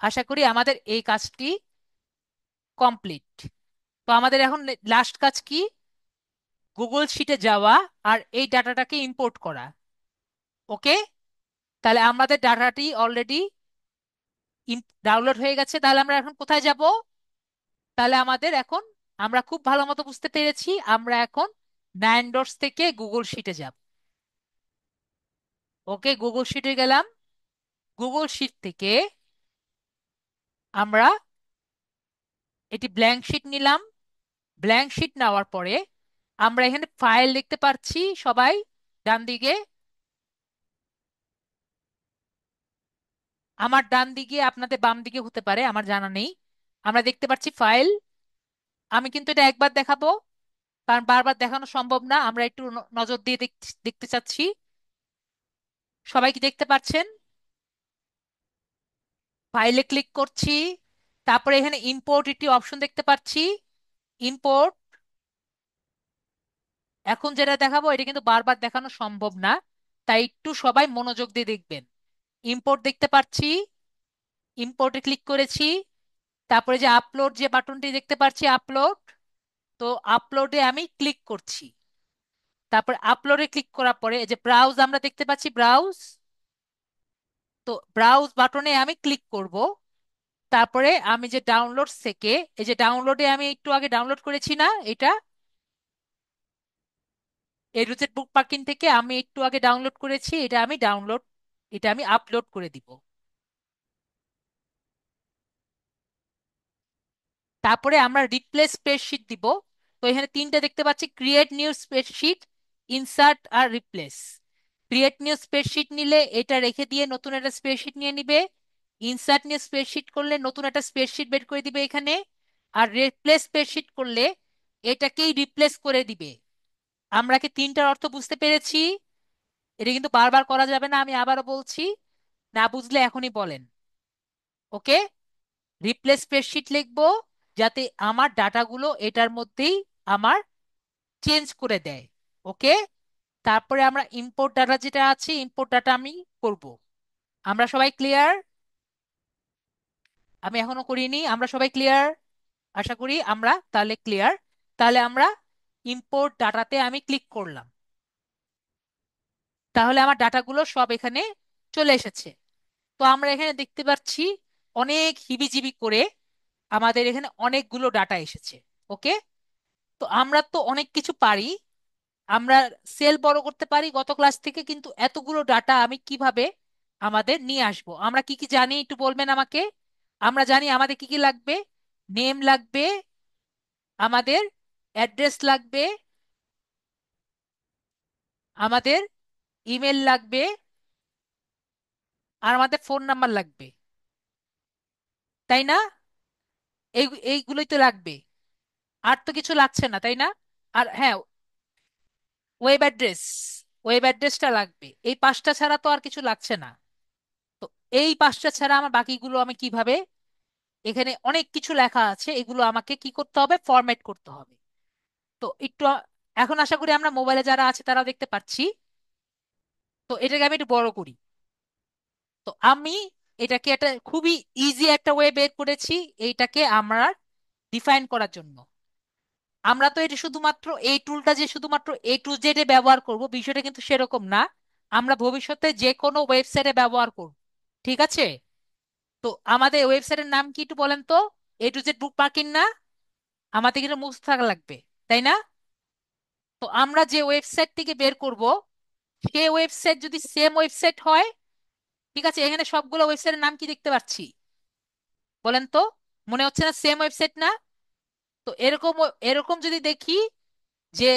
আশা করি আমাদের এই কাজটি কমপ্লিট। তো আমাদের এখন লাস্ট কাজ কি? গুগল শিটে যাওয়া আর এই ডাটাটাকে ইম্পোর্ট করা। ওকে, তাহলে আমাদের ডাটাটি অলরেডি ডাউনলোড হয়ে গেছে। তাহলে আমরা এখন কোথায় যাব? তাহলে আমাদের এখন, আমরা খুব ভালো মতো বুঝতে পেরেছি, আমরা এখন নাইন ডটস থেকে গুগল শিটে যাব। ওকে, গুগল শিটে গেলাম। গুগল শিট থেকে আমরা এটি ব্ল্যাঙ্ক শিট নিলাম। ব্ল্যাঙ্ক শিট নেওয়ার পরে আমরা এখানে ফাইল দেখতে পাচ্ছি সবাই ডান দিকে। আমার ডান দিকে, আপনাদের বাম দিকে হতে পারে, আমার জানা নেই। আমরা দেখতে পাচ্ছি ফাইল। আমি কিন্তু এটা একবার দেখাবো, কারণ বারবার দেখানো সম্ভব না, আমরা একটু নজর দিয়ে দেখতে চাচ্ছি। সবাই কি দেখতে পাচ্ছেন? ফাইলে ক্লিক করছি, তারপরে এখানে ইম্পোর্ট একটি অপশন দেখতে পাচ্ছি, ইম্পোর্ট। এখন যেটা দেখাবো এটা কিন্তু বারবার দেখানো সম্ভব না, তাই একটু সবাই মনোযোগ দিয়ে দেখবেন। ইম্পোর্ট দেখতে পাচ্ছি, ইম্পোর্টে ক্লিক করেছি। তারপরে যে আপলোড যে বাটনটি দেখতে পাচ্ছি, আপলোড। তো আপলোডে আমি ক্লিক করছি। তারপরে আপলোডে ক্লিক করার পরে এই যে ব্রাউজ আমরা দেখতে পাচ্ছি, ব্রাউজ। তো ব্রাউজ বাটনে আমি ক্লিক করব। তারপরে আমি যে ডাউনলোড থেকে, এই যে ডাউনলোডে আমি একটু আগে ডাউনলোড করেছি না এটা, এডুসেট বুক পার্কিং থেকে আমি একটু আগে ডাউনলোড করেছি, এটা আমি ডাউনলোড, এটা আমি আপলোড করে দিব। তারপরে আমরা রিপ্লেস স্প্রেডশিট দিব। তো এখানে তিনটা দেখতে পাচ্ছি, ক্রিয়েট নিউ স্প্রেডশিট, ইনসার্ট আর রিপ্লেস। ক্রিয়েট নিউ স্প্রেডশিট নিলে এটা রেখে দিয়ে নতুন একটা স্প্রেডশিট নিয়ে নিবে। ইনসার্ট নিউ স্প্রেডশিট করলে নতুন একটা স্প্রেডশিট বের করে দিবে এখানে। আর রিপ্লেস স্প্রেডশিট করলে এটাকেই রিপ্লেস করে দিবে। আমরা কি তিনটার অর্থ বুঝতে পেরেছি? এটা কিন্তু বারবার করা যাবে না, আমি আবারও বলছি, না বুঝলে এখনই বলেন। ওকে, রিপ্লেস স্প্রেডশিট লিখবো যাতে আমার ডাটাগুলো এটার মধ্যেই আমার চেঞ্জ করে দেয়। ওকে, তারপরে আমরা ইম্পোর্ট ডাটা যেটা আছে, ইম্পোর্ট ডাটা আমি করব। আমরা সবাই ক্লিয়ার? আমি এখনো করিনি, আমরা সবাই ক্লিয়ার? আশা করি আমরা তাহলে ক্লিয়ার। তাহলে আমরা ইম্পোর্ট ডাটাতে আমি ক্লিক করলাম। তাহলে আমার ডাটাগুলো সব এখানে চলে এসেছে। তো আমরা এখানে দেখতে পাচ্ছি অনেক হিবিজিবি করে আমাদের এখানে অনেকগুলো ডাটা এসেছে। ওকে, তো আমরা তো অনেক কিছু পারি, আমরা সেল বড় করতে পারি গত ক্লাস থেকে, কিন্তু এতগুলো ডাটা আমি কিভাবে আমাদের নিয়ে আসবো? আমরা কি কি জানি একটু বলবেন আমাকে? আমরা জানি আমাদের কি কি লাগবে: নেম লাগবে, আমাদের অ্যাড্রেস লাগবে, আমাদের ইমেল লাগবে, আর আমাদের ফোন নাম্বার লাগবে, তাই না? এইগুলোই তো লাগবে, আর তো কিছু লাগছে না, তাই না? আর হ্যাঁ, ওয়েব অ্যাড্রেস, ওয়েব অ্যাড্রেসটা লাগবে। এই পাঁচটা ছাড়া তো আর কিছু লাগছে না। তো এই পাঁচটা ছাড়া আমার বাকিগুলো আমি কিভাবে, এখানে অনেক কিছু লেখা আছে, এগুলো আমাকে কি করতে হবে? ফরম্যাট করতে হবে। তো একটু এখন আশা করি আমরা মোবাইলে যারা আছে তারাও দেখতে পাচ্ছি। তো এটাকে আমি একটু বড় করি। তো আমি এটাকে একটা খুবই ইজি একটা ওয়ে বের করেছি এইটাকে আমরা ডিফাইন করার জন্য। আমরা তো এটা শুধুমাত্র এই টুলটা যে শুধুমাত্র A to Z ব্যবহার করব, বিষয়টা কিন্তু সেরকম না। আমরা ভবিষ্যতে যে কোনো ওয়েবসাইটে ব্যবহার করব, ঠিক আছে? তো আমাদের ওয়েবসাইটের নাম কি একটু বলেন তো? A to Z book marking না? আমাদের কিন্তু মুছে থাকা লাগবে, তাই না? তো আমরা যে ওয়েবসাইট থেকে বের করব, সেই ওয়েবসাইট যদি সেম ওয়েবসাইট হয়, ঠিক আছে, এখানে সবগুলো ওয়েবসাইটের নাম কি দেখতে পাচ্ছি বলেন তো? মনে হচ্ছে না সেম ওয়েবসাইট না? তো এরকম এরকম যদি দেখি যে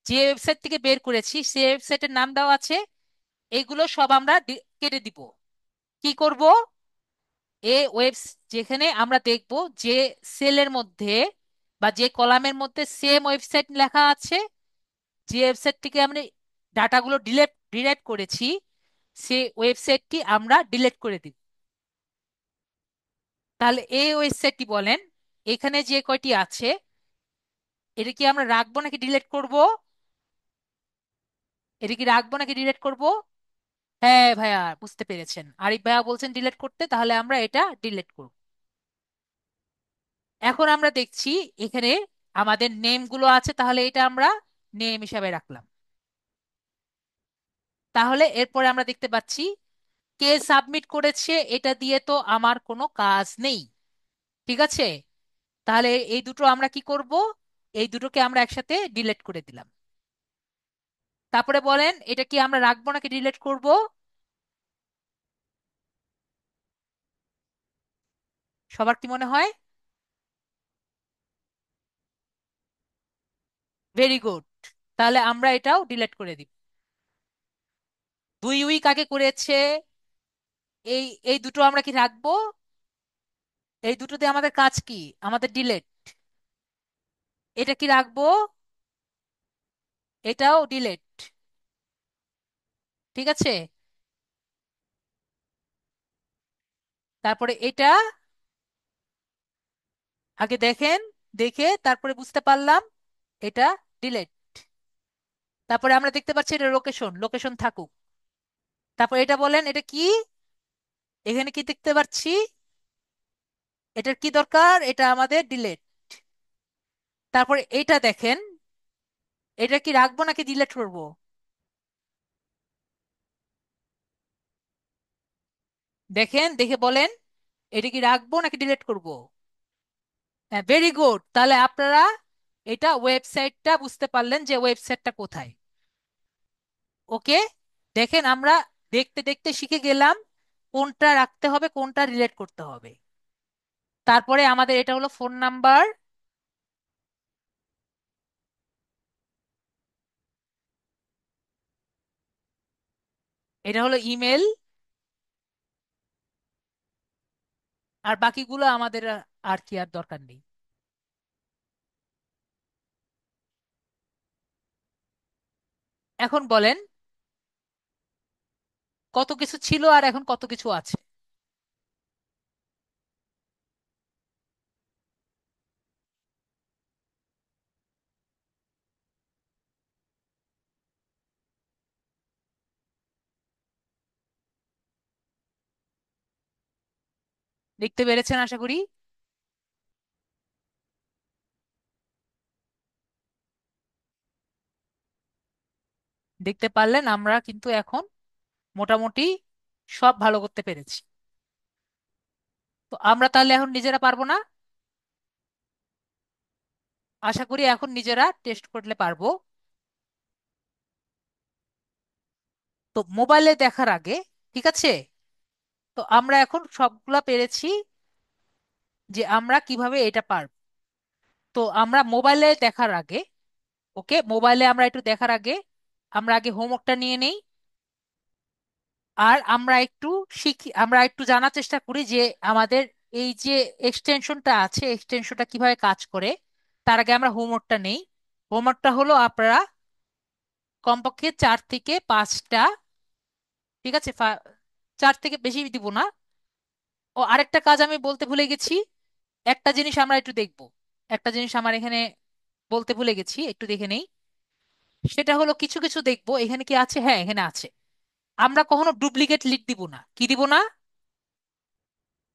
যে ওয়েবসাইট থেকে বের করেছি সেই ওয়েবসাইটের নাম দেওয়া আছে, এগুলো সব আমরা কেটে দিব। কি করব? এ ওয়েব, যেখানে আমরা দেখব যে সেলের মধ্যে বা যে কলামের মধ্যে সেম ওয়েবসাইট লেখা আছে, যে ওয়েবসাইট থেকে আমরা ডাটাগুলো ডিলিট করেছি, সেই ওয়েবসাইটটি আমরা ডিলিট করে দিব। তাহলে এই ওয়েবসাইটটি বলেন, এখানে যে কয়টি আছে, এটা কি আমরা রাখবো নাকি ডিলিট করব? এটা কি রাখবো নাকি ডিলিট করব? হ্যাঁ ভাইয়া, বুঝতে পেরেছেন, আরিফ ভাইয়া বলছেন ডিলিট করতে, তাহলে আমরা এটা ডিলিট করব। এখন আমরা দেখছি এখানে আমাদের নেম গুলো আছে, তাহলে এটা আমরা নেম হিসাবে রাখলাম। তাহলে এরপরে আমরা দেখতে পাচ্ছি কে সাবমিট করেছে, এটা দিয়ে তো আমার কোনো কাজ নেই, ঠিক আছে? তাহলে এই দুটো আমরা কি করব? এই দুটোকে আমরা একসাথে ডিলিট করে দিলাম। তারপরে বলেন এটা কি আমরা রাখবো নাকি ডিলিট করব? সবার কি মনে হয়? ভেরি গুড, তাহলে আমরা এটাও ডিলিট করে দিব। 2 উইক আগে করেছে, এই এই দুটো আমরা কি রাখবো? এই দুটোতে আমাদের কাজ কি? আমাদের ডিলেট। এটা কি রাখবো? এটাও ডিলেট, ঠিক আছে? তারপরে এটা আগে দেখেন, দেখে তারপরে বুঝতে পারলাম এটা ডিলেট। তারপরে আমরা দেখতে পাচ্ছি এটা লোকেশন, লোকেশন থাকুক। তারপর এটা বলেন এটা কি? এখানে কি দেখতে পাচ্ছি? এটার কি দরকার? এটা আমাদের ডিলেট। তারপরে এটা দেখেন, এটা কি রাখবো নাকি ডিলেট করবো? দেখেন, দেখে বলেন এটা কি রাখবো নাকি ডিলিট করব? হ্যাঁ, ভেরি গুড, তাহলে আপনারা এটা ওয়েবসাইটটা বুঝতে পারলেন যে ওয়েবসাইটটা কোথায়। ওকে, দেখেন আমরা দেখতে দেখতে শিখে গেলাম কোনটা রাখতে হবে কোনটা রিলেট করতে হবে। তারপরে আমাদের এটা হলো ফোন নাম্বার, এটা হলো ইমেল, আর বাকিগুলো আমাদের আর কি আর দরকার নেই। এখন বলেন কত কিছু ছিল আর এখন কত কিছু আছে? দেখতে পেরেছেন আশা করি। দেখতে পারলেন আমরা কিন্তু এখন মোটামুটি সব ভালো করতে পেরেছি। তো আমরা তাহলে এখন নিজেরা পারবো না? আশা করি এখন নিজেরা টেস্ট করলে পারবো। তো মোবাইলে দেখার আগে, ঠিক আছে, তো আমরা এখন সবগুলা পেরেছি যে আমরা কিভাবে এটা পারব। তো আমরা মোবাইলে দেখার আগে, ওকে, মোবাইলে আমরা একটু দেখার আগে আমরা আগে হোমওয়ার্কটা নিয়ে নেই। আর আমরা একটু জানার চেষ্টা করি যে আমাদের এই যে এক্সটেনশনটা আছে, এক্সটেনশনটা কিভাবে কাজ করে। তার আগে আমরা হোমওয়ার্কটা নেই। হোমওয়ার্কটা হলো আপনারা কমপক্ষে 4 থেকে 5টা, ঠিক আছে, 4 থেকে বেশি দিব না। ও, আরেকটা কাজ আমি বলতে ভুলে গেছি। একটা জিনিস আমরা একটু দেখব, একটা জিনিস আমার এখানে বলতে ভুলে গেছি, একটু দেখে নেই। সেটা হলো কিছু কিছু দেখবো এখানে কি আছে। হ্যাঁ, এখানে আছে। আমরা কখনো ডুপ্লিকেট লিড দিব না। কি দিব না?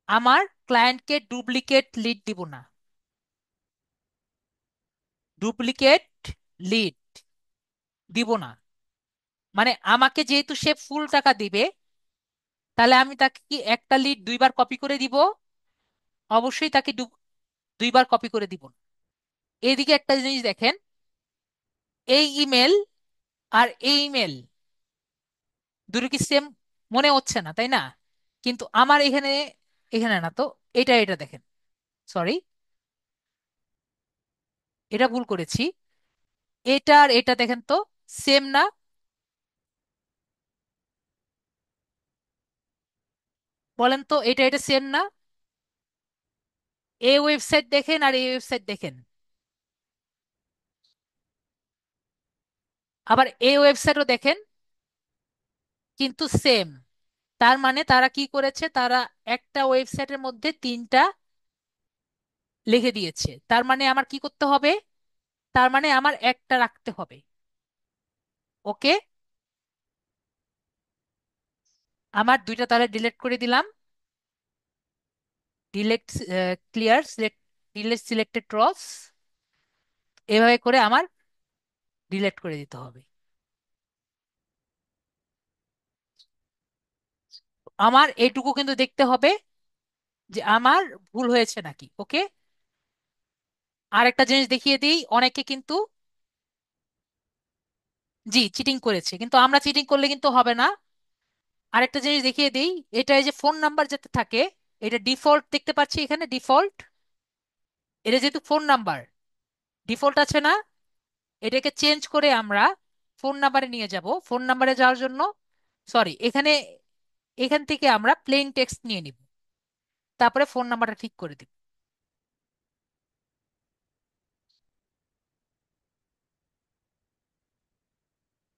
আমার ক্লায়েন্টকে ডুপ্লিকেট লিড দিব না। ডুপ্লিকেট লিড দিব না। মানে আমাকে যেহেতু সে ফুল টাকা দিবে, তাহলে আমি তাকে কি একটা লিড 2বার কপি করে দিব? অবশ্যই তাকে 2বার কপি করে দিব না। এইদিকে একটা জিনিস দেখেন, এই ইমেল আর এই ইমেল দুটো কি সেম? মনে হচ্ছে না, তাই না? কিন্তু আমার এখানে, এখানে না তো, এটা দেখেন, সরি, এটা ভুল করেছি। এটা আর এটা দেখেন তো, সেম না? বলেন তো, এটা সেম না? এই ওয়েবসাইট দেখেন আর এই ওয়েবসাইট দেখেন, আবার এই ওয়েবসাইটও দেখেন, কিন্তু সেম। তার মানে তারা কি করেছে, তারা একটা ওয়েবসাইটের মধ্যে 3টা লিখে দিয়েছে। তার মানে আমার কি করতে হবে? তার মানে আমার একটা রাখতে হবে। ওকে, আমার 2টা তাহলে ডিলিট করে দিলাম। Delete, clear, select, delete selected cross, এভাবে করে আমার ডিলিট করে দিতে হবে। আমার এইটুকু কিন্তু দেখতে হবে যে আমার ভুল হয়েছে নাকি। ওকে, আর একটা জিনিস দেখিয়ে দিই, অনেকে কিন্তু, জি, চিটিং করেছে, কিন্তু আমরা চিটিং করলে কিন্তু হবে না। আরেকটা জিনিস দেখিয়ে দিই, এটা এই যে ফোন নাম্বার যাতে থাকে, এটা ডিফল্ট দেখতে পাচ্ছি এখানে, ডিফল্ট। এটা যেহেতু ফোন নাম্বার ডিফল্ট আছে না, এটাকে চেঞ্জ করে আমরা ফোন নাম্বারে নিয়ে যাব। ফোন নাম্বারে যাওয়ার জন্য, সরি, এখানে, এখান থেকে আমরা প্লেন টেক্সট নিয়ে নিব, তারপরে ফোন নাম্বারটা ঠিক করে দিব।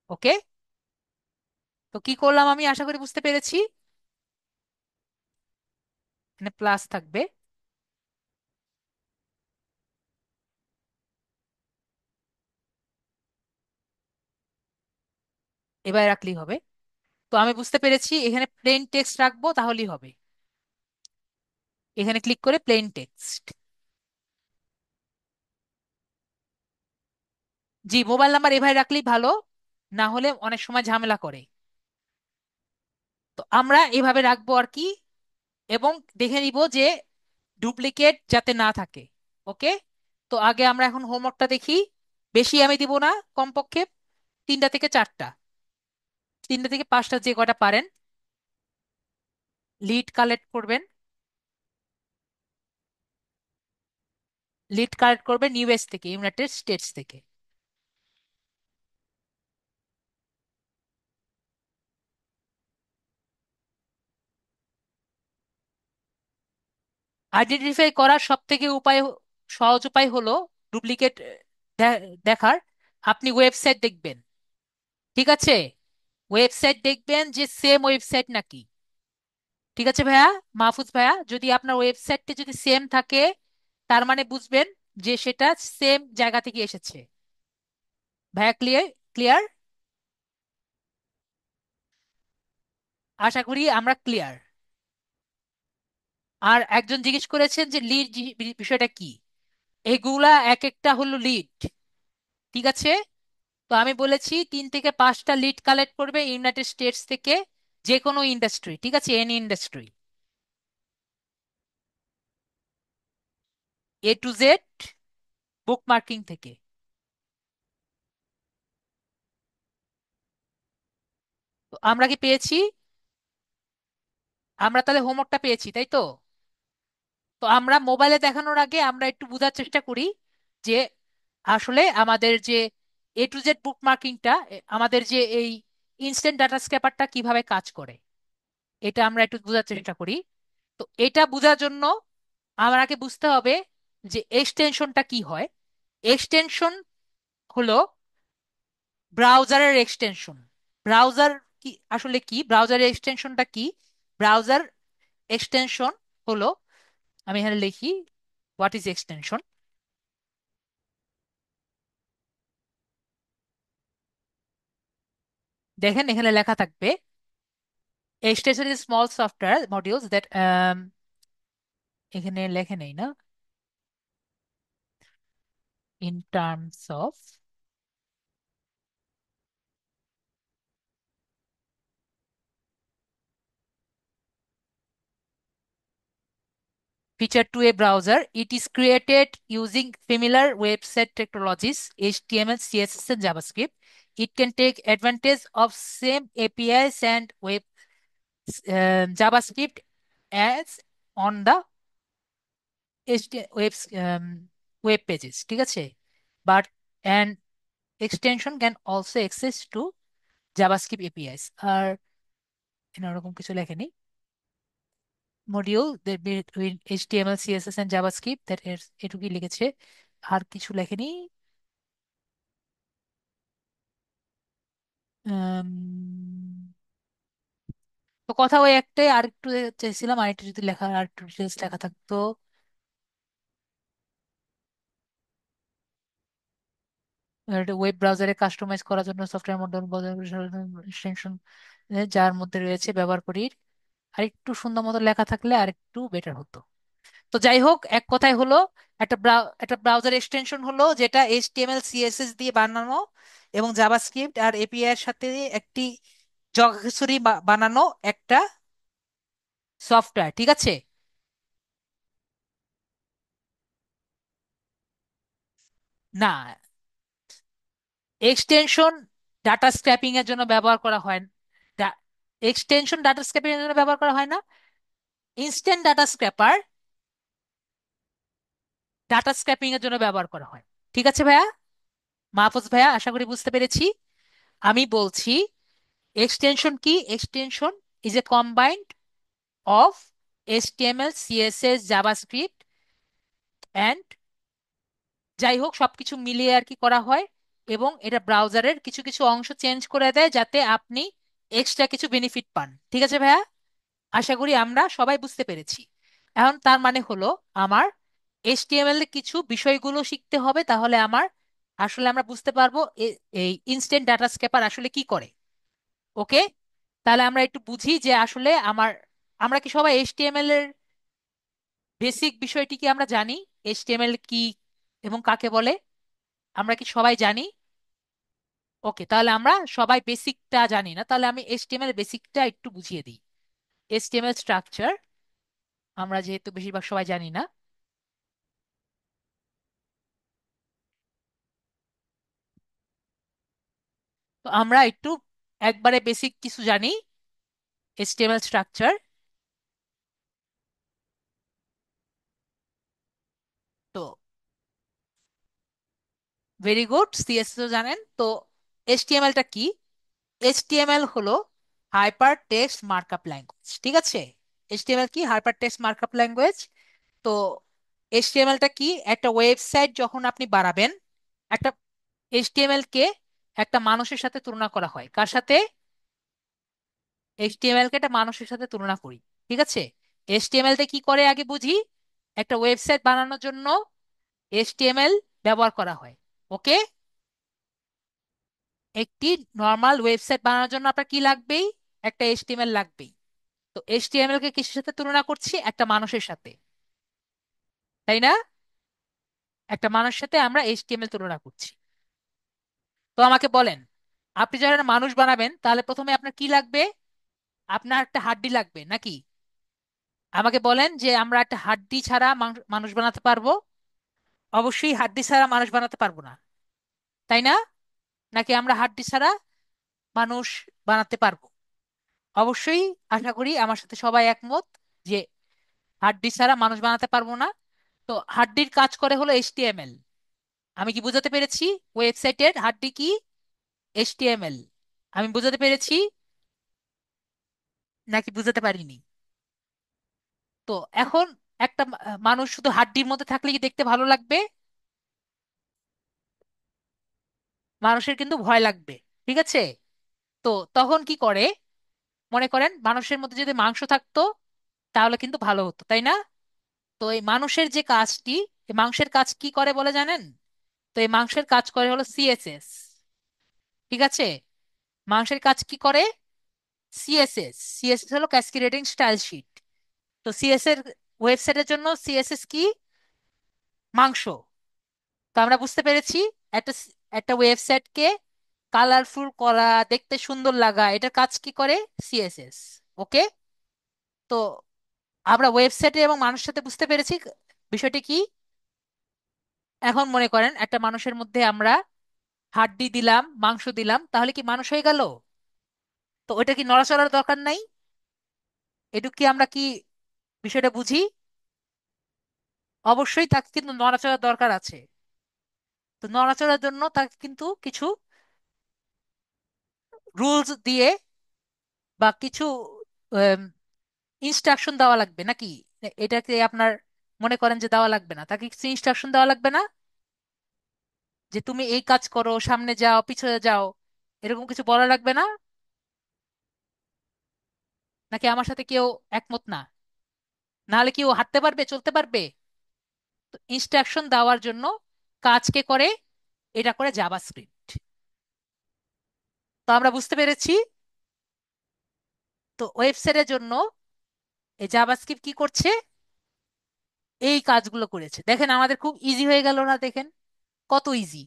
ওকে, তো কি করলাম আমি আশা করি বুঝতে পেরেছি। এখানে প্লাস থাকবে। এবার রাখলেই হবে। তো আমি বুঝতে পেরেছি, এখানে প্লেন টেক্সট রাখবো তাহলেই হবে। এখানে ক্লিক করে প্লেন টেক্সট। জি, মোবাইল নাম্বার এভাবে রাখলেই ভালো, না হলে অনেক সময় ঝামেলা করে। তো আমরা এভাবে রাখবো আর কি, এবং দেখে নিব যে ডুপ্লিকেট যাতে না থাকে। ওকে, তো আগে আমরা এখন হোমওয়ার্কটা দেখি। বেশি আমি দিব না, কমপক্ষে 3টা থেকে 4টা, 3টা থেকে 5টা, যে কটা পারেন। লিড কালেক্ট করবেন, লিড কালেক্ট করবেন ইউএস থেকে, ইউনাইটেড স্টেটস থেকে। আইডেন্টিফাই করার সব থেকে সহজ উপায় হলো ডুপ্লিকেট দেখার। আপনি ওয়েবসাইট দেখবেন, ঠিক আছে, ওয়েবসাইট দেখবেন যে সেম ওয়েবসাইট নাকি। ঠিক আছে ভাইয়া, মাহফুজ ভাইয়া, যদি আপনার ওয়েবসাইটটি যদি সেম থাকে, তার মানে বুঝবেন যে সেটা সেম জায়গা থেকে এসেছে। ভাইয়া, ক্লিয়ার? ক্লিয়ার? আশা করি আমরা ক্লিয়ার। আর একজন জিজ্ঞেস করেছেন যে লিড বিষয়টা কি। এগুলা এক একটা হলো লিড, ঠিক আছে। তো আমি বলেছি 3 থেকে 5টা লিড কালেক্ট করবে ইউনাইটেড স্টেটস থেকে, যে কোনো ইন্ডাস্ট্রি, ঠিক আছে, any industry, A to Z book marking থেকে। তো আমরা কি পেয়েছি? আমরা তাহলে হোমওয়ার্কটা পেয়েছি, তাই তো? তো আমরা মোবাইলে দেখানোর আগে আমরা একটু বোঝার চেষ্টা করি যে আসলে আমাদের যে A to Z বুক মার্কিংটা, আমাদের যে এই ইনস্ট্যান্ট ডাটা স্ক্র্যাপারটা কিভাবে কাজ করে, এটা আমরা একটু বোঝার চেষ্টা করি। তো এটা বোঝার জন্য আমাকে বুঝতে হবে যে এক্সটেনশনটা কি হয়। এক্সটেনশন হলো ব্রাউজারের এক্সটেনশন। ব্রাউজার কি আসলে কি, ব্রাউজারের এক্সটেনশনটা কি? ব্রাউজার এক্সটেনশন হলো, আমি এখানে লিখি হোয়াট ইজ এক্সটেনশন। দেখেন এখানে লেখা থাকবে extension is small software modules that, এখানে লেখে নেই না, in terms of feature to a browser. It is created using familiar website technologies, HTML, CSS, and JavaScript. It can take advantage of same APIs and JavaScript as on the web pages, ঠিক আছে? But an extension can also access to JavaScript APIs। আর এরকম কিছু লেখেনি। Module between HTML CSS and JavaScript, that এটুকুই লিখেছে, আর কিছু লেখেনি। উম, তো কথা ওই একটাই, আর একটু চাইছিলাম আর একটু যদি লেখা, আর একটু ডিটেলস লেখা থাকতো। ওয়েব ব্রাউজারে কাস্টমাইজ করার জন্য সফটওয়্যার মডেল এক্সটেনশন যার মধ্যে রয়েছে ব্যবহার করি, আর একটু সুন্দর মতো লেখা থাকলে আর একটু বেটার হতো। তো যাই হোক, এক কথায় হলো একটা ব্রাউজার এক্সটেনশন হলো যেটা এইচটিএমএল সিএসএস দিয়ে বানানো এবং জাভাস্ক্রিপ্ট আর এপিআই এর সাথে একটি জগাখিচুড়ি বানানো একটা সফটওয়্যার, ঠিক আছে? না, এক্সটেনশন ডাটা স্ক্র্যাপিং এর জন্য ব্যবহার করা হয় না। এক্সটেনশন ডাটা স্ক্র্যাপিং এর জন্য ব্যবহার করা হয় না। Instant data scraper data scraping এর জন্য ব্যবহার করা হয়। ঠিক আছে ভাইয়া, মাহফুজ ভাইয়া, আশা করি বুঝতে পেরেছি। আমি বলছি এক্সটেনশন কি। Extension is a combined of HTML, CSS, JavaScript and, যাই হোক সবকিছু মিলিয়ে আর কি করা হয়, এবং এটা ব্রাউজারের কিছু কিছু অংশ চেঞ্জ করে দেয় যাতে আপনি এক্সট্রা কিছু বেনিফিট পান। ঠিক আছে ভাইয়া, আশা করি আমরা সবাই বুঝতে পেরেছি। এখন তার মানে হলো আমার HTML এর কিছু বিষয়গুলো শিখতে হবে, তাহলে আমার আসলে আমরা বুঝতে পারবো এই ইনস্ট্যান্ট ডাটা স্ক্যাপার আসলে কি করে। ওকে, তাহলে আমরা একটু বুঝি যে আসলে আমরা কি সবাই HTML এর বেসিক বিষয়টি কি আমরা জানি? HTML কি এবং কাকে বলে আমরা কি সবাই জানি? ওকে, তাহলে আমরা সবাই বেসিকটা জানি না, তাহলে আমি HTML বেসিকটা একটু বুঝিয়ে দিই। HTML স্ট্রাকচার আমরা যেহেতু বেশিরভাগ সবাই জানি না, তো আমরা একটু একবারে বেসিক কিছু জানি HTML স্ট্রাকচার। তো ভেরি গুড, CSS জানেন তো। HTML টা কি? HTML হলো হাইপার টেক্সট মার্কআপ ল্যাঙ্গুয়েজ, ঠিক আছে? HTML কি? Hyper text markup language. তো HTML টা কি? একটা ওয়েবসাইট যখন আপনি বানাবেন, একটা HTML কে একটা মানুষের সাথে তুলনা করা হয়। কার সাথে? HTML কে একটা মানুষের সাথে তুলনা করি, ঠিক আছে? HTML টা কি করে আগে বুঝি। একটা ওয়েবসাইট বানানোর জন্য HTML ব্যবহার করা হয়। ওকে, একটি নর্মাল ওয়েবসাইট বানানোর জন্য আপনার কি লাগবেই? একটা HTML লাগবেই। তো HTML কে কিসের সাথে তুলনা করছি? একটা মানুষের সাথে, তাই না? একটা মানুষের সাথে আমরা HTML তুলনা করছি। তো আমাকে বলেন, আপনি যখন মানুষ বানাবেন তাহলে প্রথমে আপনার কি লাগবে? আপনার একটা হাড্ডি লাগবে নাকি? আমাকে বলেন যে আমরা একটা হাড্ডি ছাড়া মানুষ বানাতে পারবো? অবশ্যই হাড্ডি ছাড়া মানুষ বানাতে পারবো না, তাই না? নাকি আমরা হাড্ডি ছাড়া মানুষ বানাতে পারবো? অবশ্যই আশা করি আমার সাথে সবাই একমত যে হাড্ডি ছাড়া মানুষ বানাতে পারবো না। তো হাড্ডির কাজ করে হলো এইচটিএমএল। আমি কি বোঝাতে পেরেছি? ওয়েবসাইটের হাড্ডি কি? এইচটিএমএল। আমি বোঝাতে পেরেছি নাকি বুঝাতে পারিনি? তো এখন একটা মানুষ শুধু হাড্ডির মধ্যে থাকলে কি দেখতে ভালো লাগবে? মানুষের কিন্তু ভয় লাগবে। ঠিক আছে? তো তখন কি করে? মনে করেন মানুষের মধ্যে যদি মাংস থাকতো তাহলে কিন্তু ভালো হতো, তাই না? তো এই মানুষের যে কাজটি, এই মাংসের কাজ কি করে বলে জানেন? তো এই মাংসের কাজ করে হলো সিএসএস। ঠিক আছে? মাংসের কাজ কি করে? সিএসএস। সিএসএস হলো ক্যাসকেডিং স্টাইল শিট। তো সিএস এর ওয়েবসাইটের জন্য সিএসএস কি? মাংস। তো আমরা বুঝতে পেরেছি একটা একটা ওয়েবসাইটকে কালারফুল করা, দেখতে সুন্দর লাগা, এটার কাজ কি করে? সিএসএস। ওকে? তো আমরা ওয়েবসাইটে এবং মানুষের সাথে বুঝতে পেরেছি বিষয়টি কি। এখন মনে করেন একটা মানুষের মধ্যে আমরা হাড্ডি দিলাম, মাংস দিলাম, তাহলে কি মানুষ হয়ে গেল? তো ওইটা কি নড়াচড়ার দরকার নাই? এটুকু কি আমরা কি বিষয়টা বুঝি? অবশ্যই তাকে কিন্তু নড়াচড়ার দরকার আছে। তো নড়াচড়ার জন্য তাকে কিন্তু কিছু রুলস দিয়ে বা কিছু ইনস্ট্রাকশন দেওয়া লাগবে নাকি? এটাকে আপনার মনে করেন যে দেওয়া লাগবে না, তাকে কিছু ইনস্ট্রাকশন দেওয়া লাগবে না? যে তুমি এই কাজ করো, সামনে যাও, পিছনে যাও, এরকম কিছু বলা লাগবে না? নাকি আমার সাথে কেউ একমত না? নাহলে কি ও হাঁটতে পারবে, চলতে পারবে? তো ইনস্ট্রাকশন দেওয়ার জন্য কাজকে করে, এটা করে জাভাস্ক্রিপ্ট। তো আমরা বুঝতে পেরেছি। তো ওয়েবসাইটের জন্য এই জাভাস্ক্রিপ্ট কি করছে? এই কাজগুলো করেছে। দেখেন আমাদের খুব ইজি হয়ে গেল না? দেখেন কত ইজি।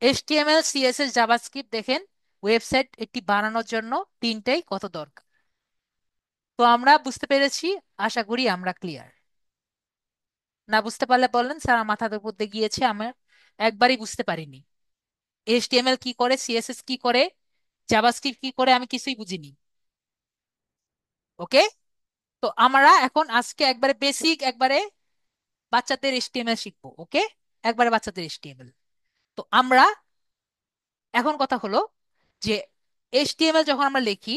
এইচটিএমএল, সিএসএস, জাভাস্ক্রিপ্ট, দেখেন ওয়েবসাইট একটি বানানোর জন্য তিনটাই কত দরকার। তো আমরা বুঝতে পেরেছি। আশা করি আমরা ক্লিয়ার। না বুঝতে পারলে বলেন, স্যার আমার মাথার উপর দিয়ে গিয়েছে, আমার একবারই বুঝতে পারিনি। এইচটিএমএল কি করে, সিএসএস কি করে, জাভাস্ক্রিপ্ট কি করে, আমি কিছুই বুঝিনি। ওকে? তো আমরা এখন আজকে একবারে বেসিক, একবারে বাচ্চাদের এইচটিএমএল শিখবো। ওকে? একবারে বাচ্চাদের এইচটিএমএল। তো আমরা এখন কথা হলো যে এইচটিএমএল যখন আমরা লিখি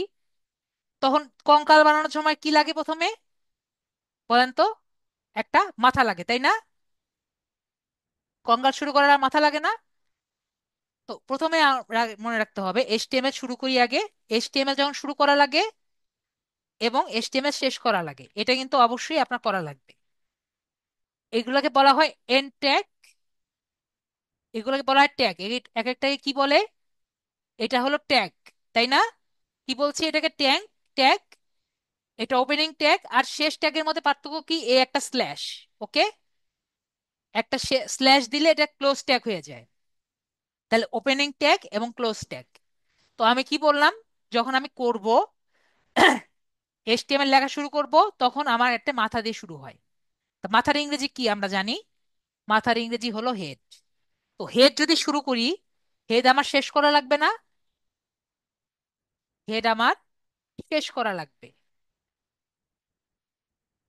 তখন কঙ্কাল বানানোর সময় কি লাগে প্রথমে বলেন তো? একটা মাথা লাগে, তাই না? কঙ্কাল শুরু করার আর মাথা লাগে না? তো প্রথমে মনে রাখতে হবে এইচটিএমএল শুরু করি আগে। এইচটিএমএল যখন শুরু করা লাগে এবং এইচটিএমএল শেষ করা লাগে, এটা কিন্তু অবশ্যই আপনার করা লাগবে। এগুলোকে বলা হয় এন্ড ট্যাগ। এগুলোকে বলা হয় ট্যাগ। এক একটাকে কি বলে? এটা হলো ট্যাগ, তাই না? কি বলছি এটাকে? ট্যাগ। ট্যাগ। এটা ওপেনিং ট্যাগ আর শেষ ট্যাগের মধ্যে পার্থক্য কি? এ একটা স্ল্যাশ। ওকে? একটা স্ল্যাশ দিলে এটা ক্লোজ ট্যাগ হয়ে যায়। তাহলে ওপেনিং ট্যাগ এবং ক্লোজ ট্যাগ। তো আমি কি বললাম? যখন আমি করব এইচটিএমএল লেখা শুরু করব তখন আমার একটা মাথা দিয়ে শুরু হয়। তো মাথার ইংরেজি কি আমরা জানি? মাথার ইংরেজি হলো হেড। তো হেড যদি শুরু করি, হেড আমার শেষ করা লাগবে না? হেড আমার শেষ করা লাগবে।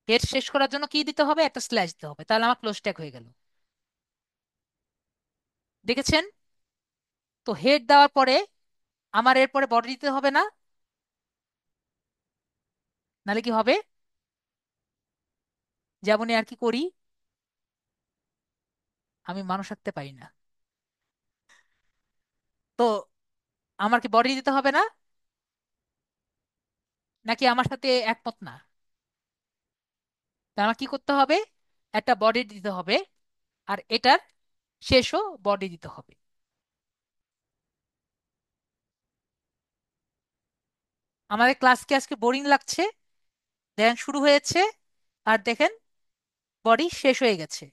হেড শেষ করার জন্য কি দিতে হবে? একটা স্ল্যাশ দিতে হবে, তাহলে আমার ক্লোজ ট্যাগ হয়ে গেল। দেখেছেন? তো হেড দেওয়ার পরে আমার এরপরে বডি দিতে হবে না? নাহলে কি হবে? যেমনই আর কি করি, আমি মানুষ আঁকতে পারি না। তো আমার কি বডি দিতে হবে না? নাকি আমার সাথে একমত না? তা আমার কি করতে হবে? একটা বডি দিতে হবে আর এটার শেষও বডি দিতে হবে। আমাদের ক্লাস কি আজকে বোরিং লাগছে? দেখেন শুরু হয়েছে আর দেখেন বডি শেষ হয়ে গেছে।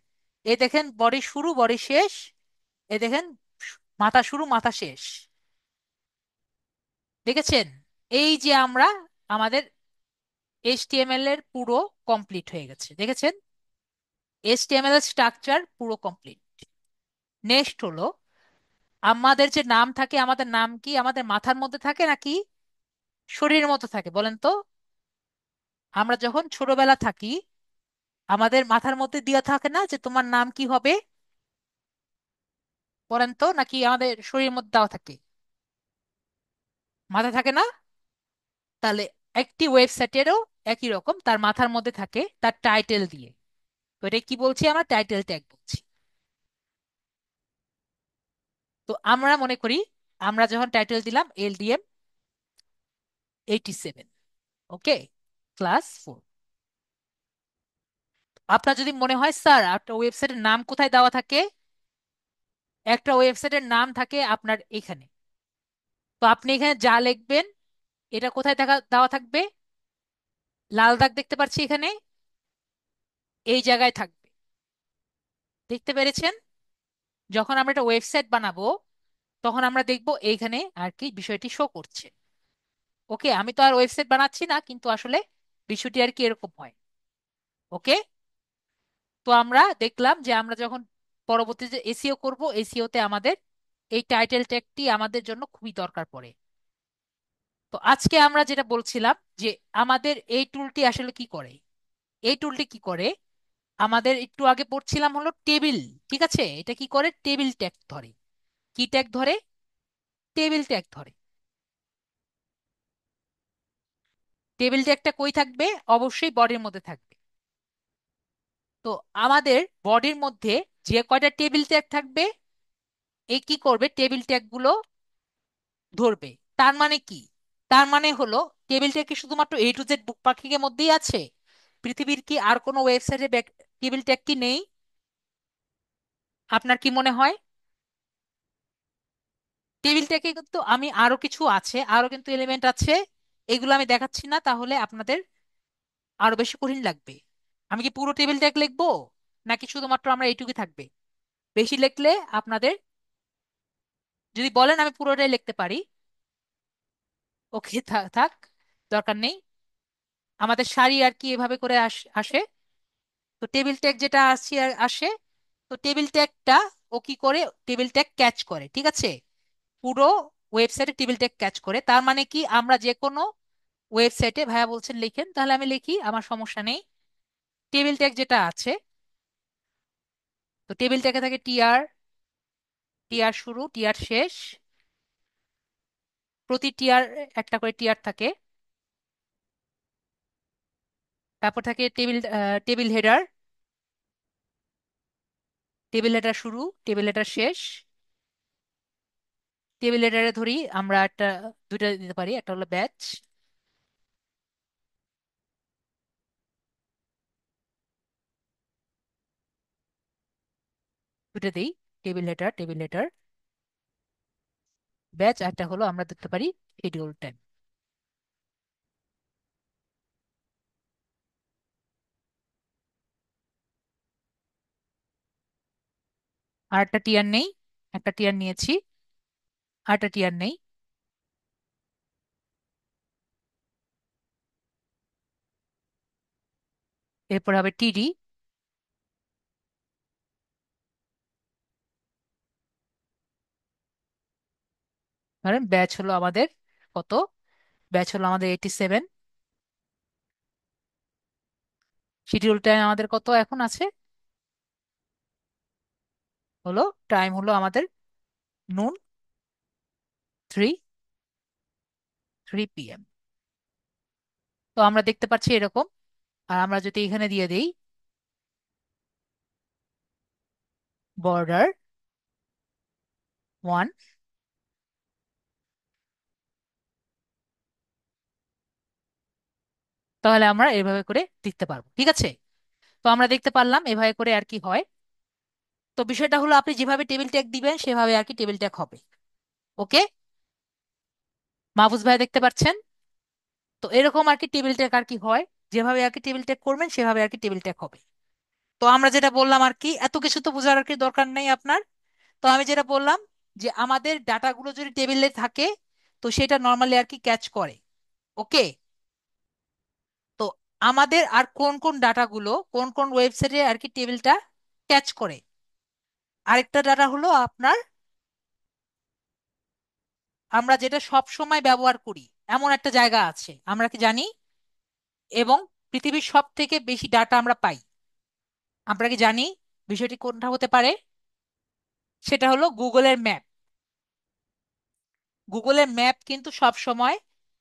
এ দেখেন বডি শুরু, বডি শেষ। এ দেখেন মাথা শুরু, মাথা শেষ। দেখেছেন? এই যে আমরা আমাদের এইচটিএমএল এর পুরো কমপ্লিট হয়ে গেছে। দেখেছেন? এইচটিএমএল এর স্ট্রাকচার পুরো কমপ্লিট। নেক্সট হলো আমাদের যে নাম থাকে, আমাদের নাম কি আমাদের মাথার মধ্যে থাকে নাকি? শরীরের মতো থাকে বলেন তো? আমরা যখন ছোটবেলা থাকি, আমাদের মাথার মধ্যে দেওয়া থাকে না যে তোমার নাম কি হবে? বলেন তো, নাকি আমাদের শরীরের মধ্যে দেওয়া থাকে? মাথা থাকে না? তাহলে একটি ওয়েবসাইটেরও একই রকম, তার মাথার মধ্যে থাকে তার টাইটেল দিয়ে। তো এটা কি বলছি? আমরা টাইটেল ট্যাগ বলছি। তো আমরা মনে করি, আমরা যখন টাইটেল দিলাম LDM 87, ওকে, ক্লাস 4। আপনার যদি মনে হয় স্যার একটা ওয়েবসাইটের নাম কোথায় দেওয়া থাকে, একটা ওয়েবসাইটের নাম থাকে আপনার এখানে, তো আপনি এখানে যা লিখবেন এটা কোথায় দেওয়া থাকবে? লাল দাগ দেখতে পাচ্ছি এখানে, এই জায়গায় থাকবে। দেখতে পেরেছেন? যখন আমরা একটা ওয়েবসাইট বানাবো, তখন আমরা দেখব এইখানে আর কি বিষয়টি শো করছে। ওকে, আমি তো আর ওয়েবসাইট বানাচ্ছি না, কিন্তু আসলে বিষয়টি আর কি এরকম হয়। ওকে, তো আমরা দেখলাম যে আমরা যখন পরবর্তীতে এসইও করব, এসইও তে আমাদের এই টাইটেল ট্যাগটি আমাদের জন্য খুবই দরকার পড়ে। তো আজকে আমরা যেটা বলছিলাম যে আমাদের এই টুলটি আসলে কি করে। এই টুলটি কি করে, আমাদের একটু আগে পড়ছিলাম হলো টেবিল। ঠিক আছে, এটা কি করে? টেবিল ট্যাগ ধরে। কি ট্যাগ ধরে? টেবিল ট্যাগ ধরে। টেবিল ট্যাগটা কই থাকবে? অবশ্যই বডির মধ্যে থাকবে। তো আমাদের বডির মধ্যে যে কয়টা টেবিল ট্যাগ থাকবে, এ কি করবে? টেবিল ট্যাগ গুলো ধরবে। তার মানে কি? তার মানে হলো টেবিল ট্যাগ কি শুধুমাত্র A to Z book parking এর মধ্যেই আছে? পৃথিবীর কি আর কোনো ওয়েবসাইটে টেবিল ট্যাগ কি নেই? আপনার কি মনে হয়? টেবিল ট্যাগে কিন্তু আমি আরো কিছু আছে, আরো কিন্তু এলিমেন্ট আছে। এগুলো আমি দেখাচ্ছি না, তাহলে আপনাদের আরো বেশি কঠিন লাগবে। আমি কি পুরো টেবিল ট্যাগ লিখবো, নাকি শুধুমাত্র আমরা এইটুকুই থাকবে? বেশি লিখলে আপনাদের, যদি বলেন আমি পুরোটাই লিখতে পারি। ওকে, থাক থাক, দরকার নেই। আমাদের সারি আর কি এভাবে করে আসে। তো টেবিল ট্যাগ যেটা আসে, তো টেবিল ট্যাগটা ও কি করে? টেবিল ট্যাগ ক্যাচ করে, ঠিক আছে? পুরো ওয়েবসাইটে টেবিল ট্যাগ ক্যাচ করে। তার মানে কি, আমরা যে কোনো ওয়েবসাইটে, ভাইয়া বলছেন লিখেন, তাহলে আমি লিখি, আমার সমস্যা নেই। টেবিল ট্যাগ যেটা আছে, তো টেবিল ট্যাগে থাকে টিআর, টিআর শুরু, টিআর শেষ। প্রতি টিআর একটা করে টিআর থাকে। তারপর থাকে টেবিল হেডার, টেবিল হেডার শুরু, টেবিল হেডার শেষ। টেবিল হেডারে ধরি আমরা একটা, দুইটা দিতে পারি, একটা হলো ব্যাচ, দুইটা দিই, টেবিল হেডার ব্যাচ। একটা হলো আমরা দিতে পারি শিডিউল টাইম। আর একটা টিআর নেই, একটা টিআর নিয়েছি, আর একটা টিআর নেই। এরপর হবে টিডি। ধরেন ব্যাচ হলো আমাদের কত? ব্যাচ হলো আমাদের 87। শিডিউল টাইম আমাদের কত এখন আছে? হলো টাইম হলো আমাদের নুন, 3 p.m। তো আমরা দেখতে পাচ্ছি এরকম। আর আমরা যদি এখানে দিয়ে দিই border 1, তাহলে আমরা এভাবে করে লিখতে পারবো, ঠিক আছে? তো আমরা দেখতে পারলাম এভাবে করে আর কি হয়। তো বিষয়টা হলো আপনি যেভাবে টেবিল ট্যাগ দিবেন সেভাবে আর কি টেবিল ট্যাগ হবে। ওকে, মাহফুজ ভাই দেখতে পাচ্ছেন? তো এরকম আর কি টেবিল ট্যাগ আর কি হয়। যেভাবে আর কি টেবিল ট্যাগ করবেন সেভাবে আর কি টেবিল ট্যাগ হবে। তো আমরা যেটা বললাম আর কি, এত কিছু তো বোঝার আর কি দরকার নেই আপনার। তো আমি যেটা বললাম যে আমাদের ডাটাগুলো যদি টেবিলে থাকে, তো সেটা নর্মালি আর কি ক্যাচ করে। ওকে, তো আমাদের আর কোন কোন ডাটাগুলো কোন কোন ওয়েবসাইটে আর কি টেবিলটা ক্যাচ করে? আরেকটা ডাটা হলো আপনার, আমরা যেটা সব সময় ব্যবহার করি, এমন একটা জায়গা আছে, আমরা কি জানি? এবং পৃথিবীর সব থেকে বেশি ডাটা আমরা পাই, আমরা কি জানি বিষয়টি কোনটা হতে পারে? সেটা হলো গুগলের ম্যাপ। গুগলের ম্যাপ কিন্তু সব সময়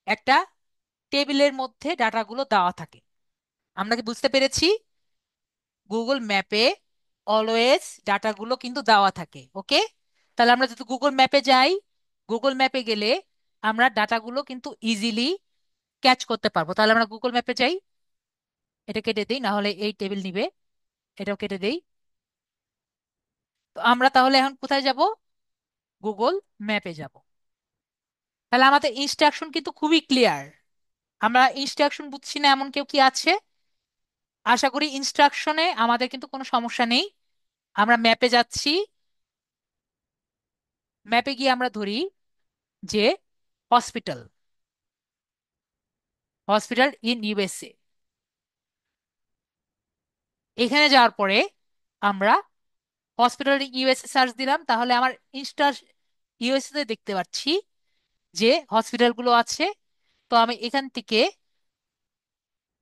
একটা টেবিলের মধ্যে ডাটাগুলো দেওয়া থাকে। আমরা কি বুঝতে পেরেছি? গুগল ম্যাপে অলওয়েজ ডাটাগুলো কিন্তু দেওয়া থাকে। ওকে, তাহলে আমরা যদি গুগল ম্যাপে যাই, গুগল ম্যাপে গেলে আমরা ডাটাগুলো কিন্তু ইজিলি ক্যাচ করতে পারবো। তাহলে আমরা গুগল ম্যাপে যাই, এটা কেটে দিই, না হলে এই টেবিল নিবে, এটাও কেটে দেই। তো আমরা তাহলে এখন কোথায় যাব? গুগল ম্যাপে যাব। তাহলে আমাদের ইনস্ট্রাকশন কিন্তু খুবই ক্লিয়ার। আমরা ইনস্ট্রাকশন বুঝছি না এমন কেউ কি আছে? আশা করি ইনস্ট্রাকশনে আমাদের কিন্তু কোনো সমস্যা নেই। আমরা ম্যাপে যাচ্ছি, ম্যাপে গিয়ে আমরা ধরি যে হসপিটাল, হসপিটাল ইন ইউএসএ। এখানে যাওয়ার পরে আমরা হসপিটাল ইউএসএ সার্চ দিলাম, তাহলে আমার ইনস্টা ইউএসএ তে দেখতে পাচ্ছি যে হসপিটালগুলো আছে। তো আমি এখান থেকে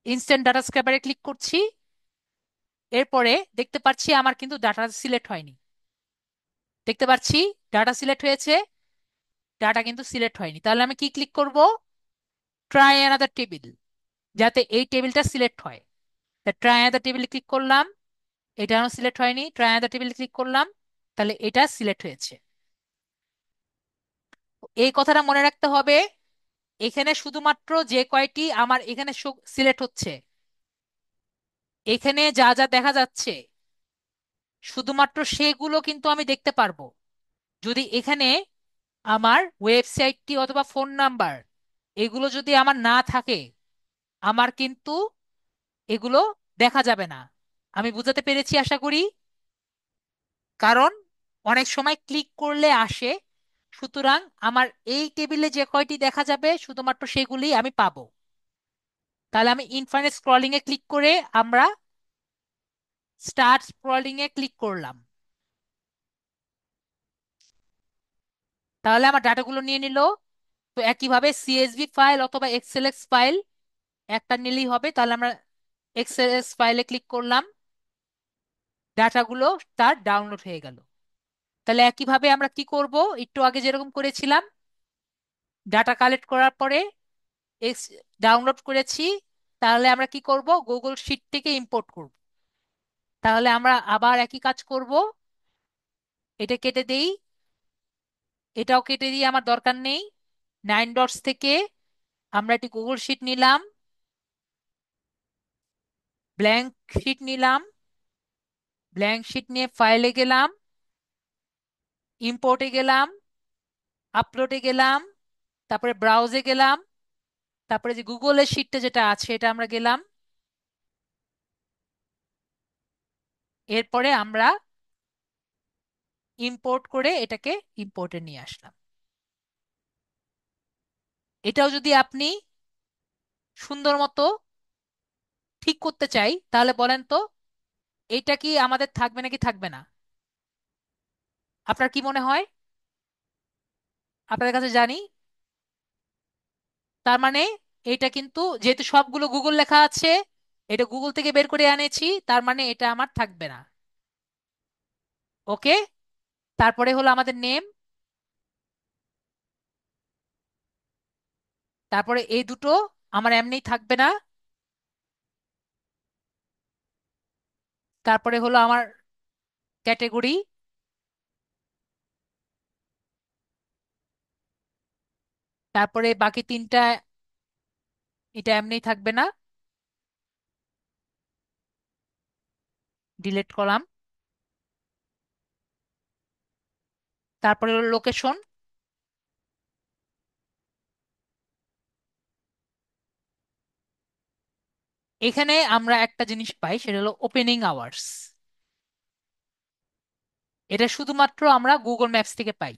ইনস্ট্যান্ট ডাটা স্ক্র্যাপারে ক্লিক করছি। এরপরে দেখতে পাচ্ছি আমার কিন্তু ডাটা সিলেক্ট হয়নি। দেখতে পাচ্ছি ডাটা সিলেক্ট হয়েছে, ডাটা কিন্তু সিলেক্ট হয়নি। তাহলে আমি কি ক্লিক করব? ট্রাই অ্যানাদার টেবিল, যাতে এই টেবিলটা সিলেক্ট হয়। তা ট্রাই অ্যানাদার টেবিলে ক্লিক করলাম, এটা আমার সিলেক্ট হয়নি। ট্রাই অ্যানাদার টেবিলে ক্লিক করলাম, তাহলে এটা সিলেক্ট হয়েছে। এই কথাটা মনে রাখতে হবে, এখানে শুধুমাত্র যে কয়টি আমার এখানে সিলেক্ট হচ্ছে, এখানে যা যা দেখা যাচ্ছে শুধুমাত্র সেগুলো কিন্তু আমি দেখতে পারবো। যদি এখানে আমার ওয়েবসাইটটি অথবা ফোন নাম্বার এগুলো যদি আমার না থাকে, আমার কিন্তু এগুলো দেখা যাবে না। আমি বুঝাতে পেরেছি আশা করি। কারণ অনেক সময় ক্লিক করলে আসে, সুতরাং আমার এই টেবিলে যে কয়টি দেখা যাবে শুধুমাত্র সেগুলি আমি পাবো। তাহলে আমি ইনফাইনাইট স্ক্রলিং এ ক্লিক করে আমরা স্টার্ট স্ক্রলিং এ ক্লিক করলাম। তাহলে আমার ডাটাগুলো নিয়ে নিল। তো একইভাবে সিএসভি ফাইল অথবা এক্সএলএক্স ফাইল একটা নিলেই হবে। তাহলে আমরা এক্সএলএক্স ফাইলে ক্লিক করলাম, ডাটাগুলো তার ডাউনলোড হয়ে গেল। তাহলে একইভাবে আমরা কি করব? একটু আগে যেরকম করেছিলাম, ডাটা কালেক্ট করার পরে এক্স ডাউনলোড করেছি, তাহলে আমরা কি করব? গুগল শিট থেকে ইম্পোর্ট করব। তাহলে আমরা আবার একই কাজ করব, এটা কেটে দেই, এটাও কেটে দিয়ে আমার দরকার নেই। 9 ডটস থেকে আমরা একটি গুগল শিট নিলাম, ব্ল্যাঙ্ক শিট নিলাম, ব্ল্যাঙ্ক শিট নিয়ে ফাইলে গেলাম, ইম্পোর্টে গেলাম, আপলোডে গেলাম, তারপরে ব্রাউজে গেলাম, তারপরে যে গুগলের শিটটা যেটা আছে এটা আমরা গেলাম। এরপরে আমরা ইম্পোর্ট করে এটাকে ইম্পোর্টে নিয়ে আসলাম। এটাও যদি আপনি সুন্দর মতো ঠিক করতে চাই, তাহলে বলেন তো এটা কি আমাদের থাকবে নাকি থাকবে না? আপনার কি মনে হয়? আপনাদের কাছে জানি। তার মানে এটা কিন্তু যেহেতু সবগুলো গুগল লেখা আছে, এটা গুগল থেকে বের করে আনেছি, তার মানে এটা আমার থাকবে না। ওকে, তারপরে হলো আমাদের নেম, তারপরে এই দুটো আমার এমনিই থাকবে না। তারপরে হলো আমার ক্যাটেগরি, তারপরে বাকি তিনটা এটা এমনিই থাকবে না, ডিলিট করলাম। তারপরে হলো লোকেশন। এখানে আমরা একটা জিনিস পাই, সেটা হলো ওপেনিং আওয়ার্স। এটা শুধুমাত্র আমরা গুগল ম্যাপস থেকে পাই।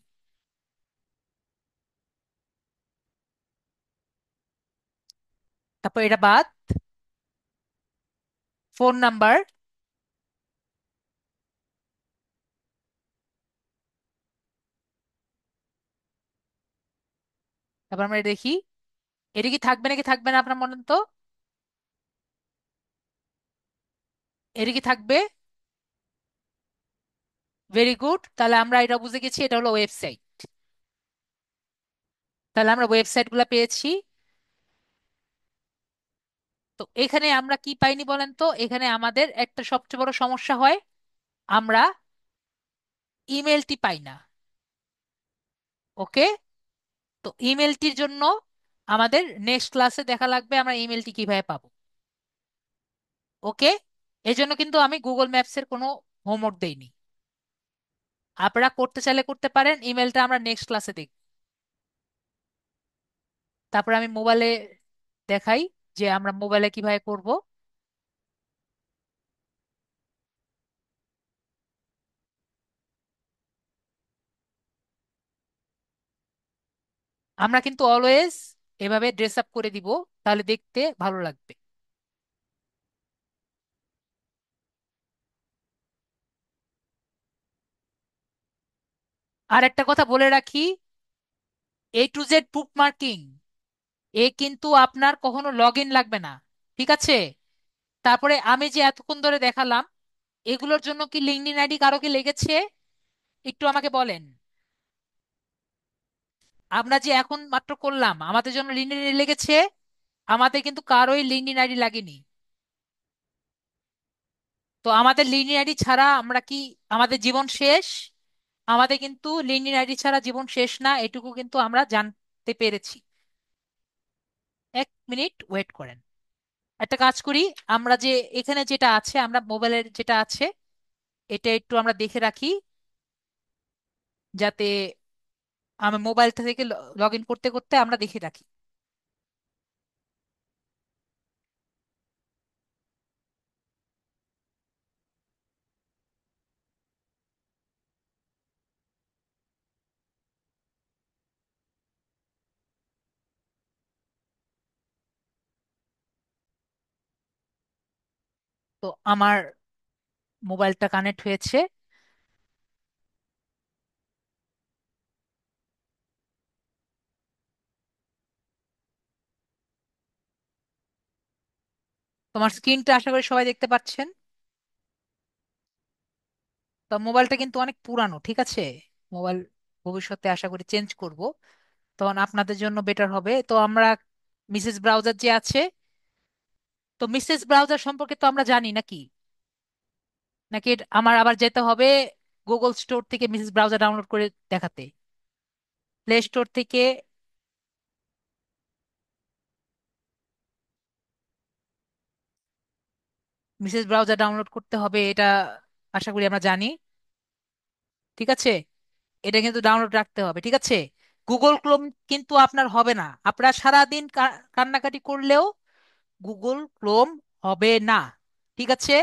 তারপর এটা বাদ, ফোন নাম্বার, তারপর আমরা দেখি এটা কি থাকবে নাকি থাকবে না আপনার মনে তো? এটা কি থাকবে? ভেরি গুড, তাহলে আমরা এটা বুঝে গেছি, এটা হলো ওয়েবসাইট। তাহলে আমরা ওয়েবসাইট গুলা পেয়েছি। তো এখানে আমরা কি পাইনি বলেন তো? এখানে আমাদের একটা সবচেয়ে বড় সমস্যা হয়, আমরা ইমেলটি পাই না। ওকে, তো ইমেলটির জন্য আমাদের নেক্সট ক্লাসে দেখা লাগবে আমরা ইমেলটি কিভাবে পাবো। ওকে, এই জন্য কিন্তু আমি গুগল ম্যাপসের কোনো হোমওয়ার্ক দেইনি। আপনারা করতে চাইলে করতে পারেন, ইমেলটা আমরা নেক্সট ক্লাসে দেখব। তারপরে আমি মোবাইলে দেখাই যে আমরা মোবাইলে কিভাবে করব। আমরা কিন্তু অলওয়েজ এভাবে ড্রেস আপ করে দিব, তাহলে দেখতে ভালো লাগবে। আর একটা কথা বলে রাখি, A to Z book marking এ কিন্তু আপনার কখনো লগ ইন লাগবে না। ঠিক আছে? তারপরে আমি যে এতক্ষণ ধরে দেখালাম, এগুলোর জন্য কি লিঙ্কডইন আইডি কারো কি লেগেছে? একটু আমাকে বলেন। আমরা যে এখন মাত্র করলাম, আমাদের জন্য লিঙ্কডইন আইডি লেগেছে? আমাদের কিন্তু কারোই লিঙ্কডইন আইডি লাগেনি। তো আমাদের লিঙ্কডইন আইডি ছাড়া আমরা কি, আমাদের জীবন শেষ? আমাদের কিন্তু লিঙ্কডইন আইডি ছাড়া জীবন শেষ না, এটুকু কিন্তু আমরা জানতে পেরেছি। এক মিনিট ওয়েট করেন, একটা কাজ করি। আমরা যে এখানে যেটা আছে, আমরা মোবাইলের যেটা আছে, এটা একটু আমরা দেখে রাখি, যাতে আমি মোবাইল থেকে লগ ইন করতে করতে আমরা দেখে রাখি। তো আমার মোবাইলটা কানেক্ট হয়েছে। তোমার স্ক্রিনটা আশা করি সবাই দেখতে পাচ্ছেন। তো মোবাইলটা কিন্তু অনেক পুরানো, ঠিক আছে? মোবাইল ভবিষ্যতে আশা করি চেঞ্জ করব, তখন আপনাদের জন্য বেটার হবে। তো আমরা মিসেস ব্রাউজার যে আছে, তো মিসেস ব্রাউজার সম্পর্কে তো আমরা জানি নাকি? নাকি আমার আবার যেতে হবে গুগল স্টোর থেকে মিসেস ব্রাউজার ডাউনলোড করে দেখাতে? প্লে স্টোর থেকে মিসেস ব্রাউজার ডাউনলোড করতে হবে, এটা আশা করি আমরা জানি। ঠিক আছে, এটা কিন্তু ডাউনলোড রাখতে হবে, ঠিক আছে? গুগল ক্রোম কিন্তু আপনার হবে না, আপনারা সারাদিন কান্নাকাটি করলেও গুগল ক্রোম হবে না। ঠিক আছে,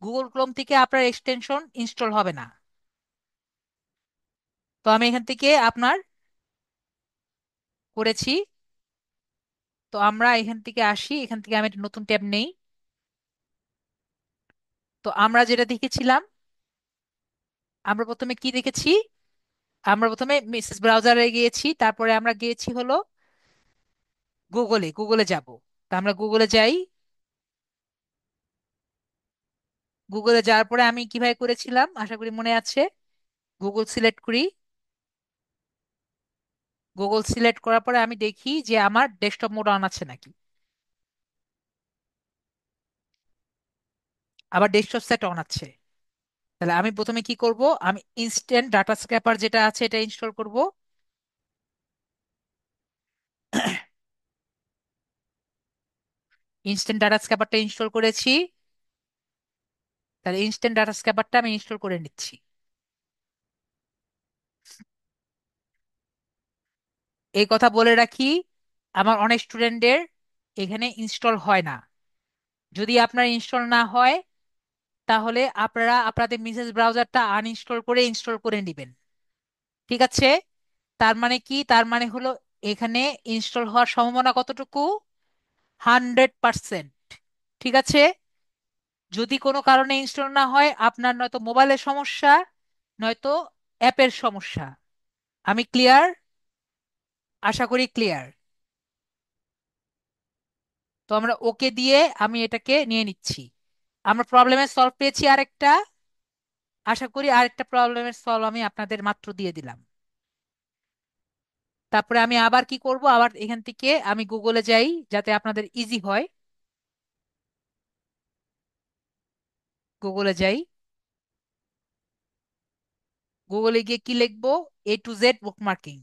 গুগল ক্রোম থেকে আপনার এক্সটেনশন ইনস্টল হবে না। তো আমি এখান থেকে আপনার করেছি। তো আমরা এখান থেকে আসি, এখান থেকে আমি একটা নতুন ট্যাব নেই। তো আমরা যেটা দেখেছিলাম, আমরা প্রথমে কি দেখেছি? আমরা প্রথমে মিসেস ব্রাউজারে গিয়েছি, তারপরে আমরা গিয়েছি হলো গুগলে। গুগলে যাব, তা আমরা গুগলে যাই। গুগলে যাওয়ার পরে আমি কিভাবে করেছিলাম আশা করি মনে আছে। গুগল সিলেক্ট করি। গুগল সিলেক্ট করার পরে আমি দেখি যে আমার ডেস্কটপ মোড অন আছে নাকি। আবার ডেস্কটপ সেট অন আছে। তাহলে আমি প্রথমে কি করব? আমি ইনস্ট্যান্ট ডাটা স্ক্র্যাপার যেটা আছে এটা ইনস্টল করব। ইনস্ট্যান্ট ডাটা স্ক্র্যাপারটা ইনস্টল করেছি। তাহলে ইনস্ট্যান্ট ডাটা স্ক্র্যাপারটা আমি ইনস্টল করে নিচ্ছি। এই কথা বলে রাখি, আমার অনেক স্টুডেন্টদের এখানে ইনস্টল হয় না। যদি আপনার ইনস্টল না হয়, তাহলে আপনারা আপনাদের মিসেস ব্রাউজারটা আনইনস্টল করে ইনস্টল করে নেবেন। ঠিক আছে? তার মানে কি? তার মানে হলো এখানে ইনস্টল হওয়ার সম্ভাবনা কতটুকু? 100%। ঠিক আছে, যদি কোনো কারণে ইনস্টল না হয়, আপনার নয়তো মোবাইলের সমস্যা, নয়তো অ্যাপের সমস্যা। আমি ক্লিয়ার? আশা করি ক্লিয়ার। তো আমরা ওকে দিয়ে আমি এটাকে নিয়ে নিচ্ছি। আমরা প্রবলেমের সলভ পেয়েছি আরেকটা। আশা করি আরেকটা প্রবলেমের সলভ আমি আপনাদের মাত্র দিয়ে দিলাম। তারপরে আমি আবার কি করব, আবার এখান থেকে আমি গুগলে যাই যাতে আপনাদের ইজি হয়। গুগলে যাই। গুগলে গিয়ে কি লিখবো? A to Z bookmarking.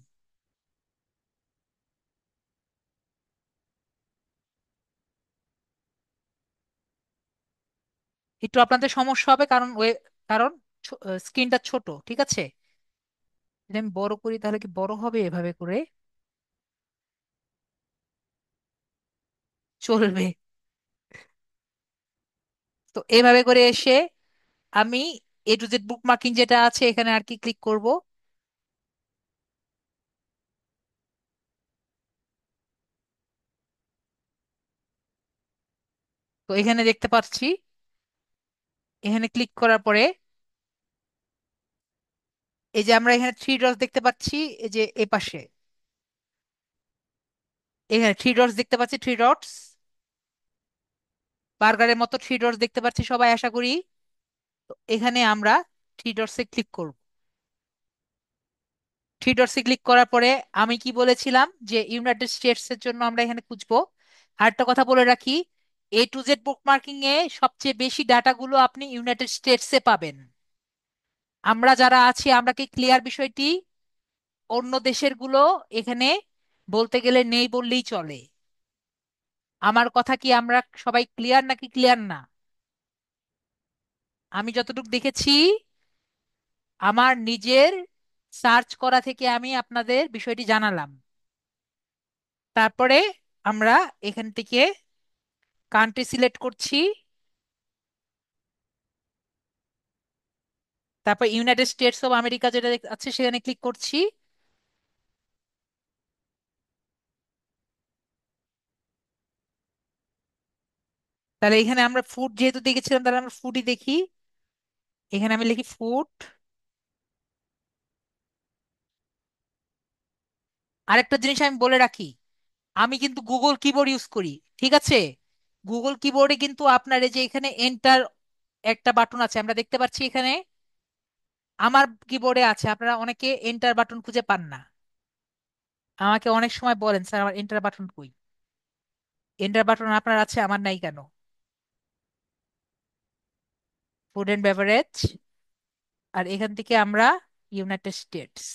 একটু আপনাদের সমস্যা হবে কারণ কারণ স্ক্রিনটা ছোট, ঠিক আছে? যদি আমি বড় করি তাহলে কি বড় হবে? এভাবে করে চলবে? তো এভাবে করে এসে আমি A to Z বুকমার্কিং যেটা আছে এখানে আর কি ক্লিক করব। তো এখানে দেখতে পাচ্ছি, এখানে ক্লিক করার পরে এই যে আমরা এখানে থ্রি ডটস দেখতে পাচ্ছি, এই যে এ পাশে এখানে থ্রি ডটস দেখতে পাচ্ছি, থ্রি ডটস, বার্গারের মতো থ্রি ডটস দেখতে পাচ্ছি সবাই আশা করি। তো এখানে আমরা থ্রি ডটসে ক্লিক করব। থ্রি ডটসে ক্লিক করার পরে আমি কি বলেছিলাম যে ইউনাইটেড স্টেটস এর জন্য আমরা এখানে খুঁজবো। আরেকটা কথা বলে রাখি, A to Z বুকমার্কিং এ সবচেয়ে বেশি ডাটাগুলো আপনি ইউনাইটেড স্টেটসে পাবেন। আমরা যারা আছি আমরা কি ক্লিয়ার বিষয়টি? অন্য দেশের গুলো এখানে বলতে গেলে নেই বললেই চলে। আমার কথা কি আমরা সবাই ক্লিয়ার নাকি ক্লিয়ার না? আমি যতটুকু দেখেছি আমার নিজের সার্চ করা থেকে আমি আপনাদের বিষয়টি জানালাম। তারপরে আমরা এখান থেকে কান্ট্রি সিলেক্ট করছি, তারপর ইউনাইটেড স্টেটস অফ আমেরিকা যেটা আছে সেখানে ক্লিক করছি। তাহলে এখানে আমরা ফুড যেহেতু দেখেছিলাম তাহলে আমরা ফুডই দেখি। এখানে আমি লিখি ফুড। আরেকটা জিনিস আমি বলে রাখি, আমি কিন্তু গুগল কিবোর্ড ইউজ করি, ঠিক আছে? গুগল কিবোর্ডে কিন্তু আপনার এই যে এখানে এন্টার একটা বাটন আছে আমরা দেখতে পাচ্ছি এখানে, আমার কিবোর্ডে আছে। আপনারা অনেকে এন্টার বাটন খুঁজে পান না, আমাকে অনেক সময় বলেন স্যার আমার এন্টার বাটন কই। এন্টার বাটন আপনার আছে, আমার নাই কেন? ফুড এন্ড বেভারেজ, আর এখান থেকে আমরা ইউনাইটেড স্টেটস।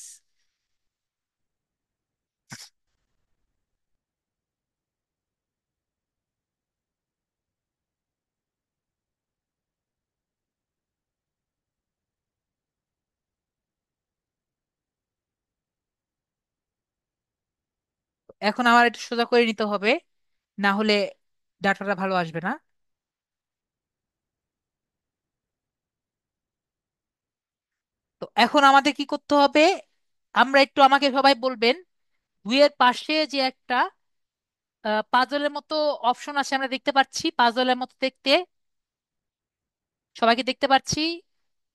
এখন আমার এটা সোজা করে নিতে হবে, না হলে ডাটাটা ভালো আসবে না। তো এখন আমাদের কি করতে হবে? আমরা একটু, আমাকে সবাই বলবেন, দুইয়ের পাশে যে একটা পাজলের মতো অপশন আছে আমরা দেখতে পাচ্ছি, পাজলের মতো দেখতে, সবাইকে দেখতে পাচ্ছি।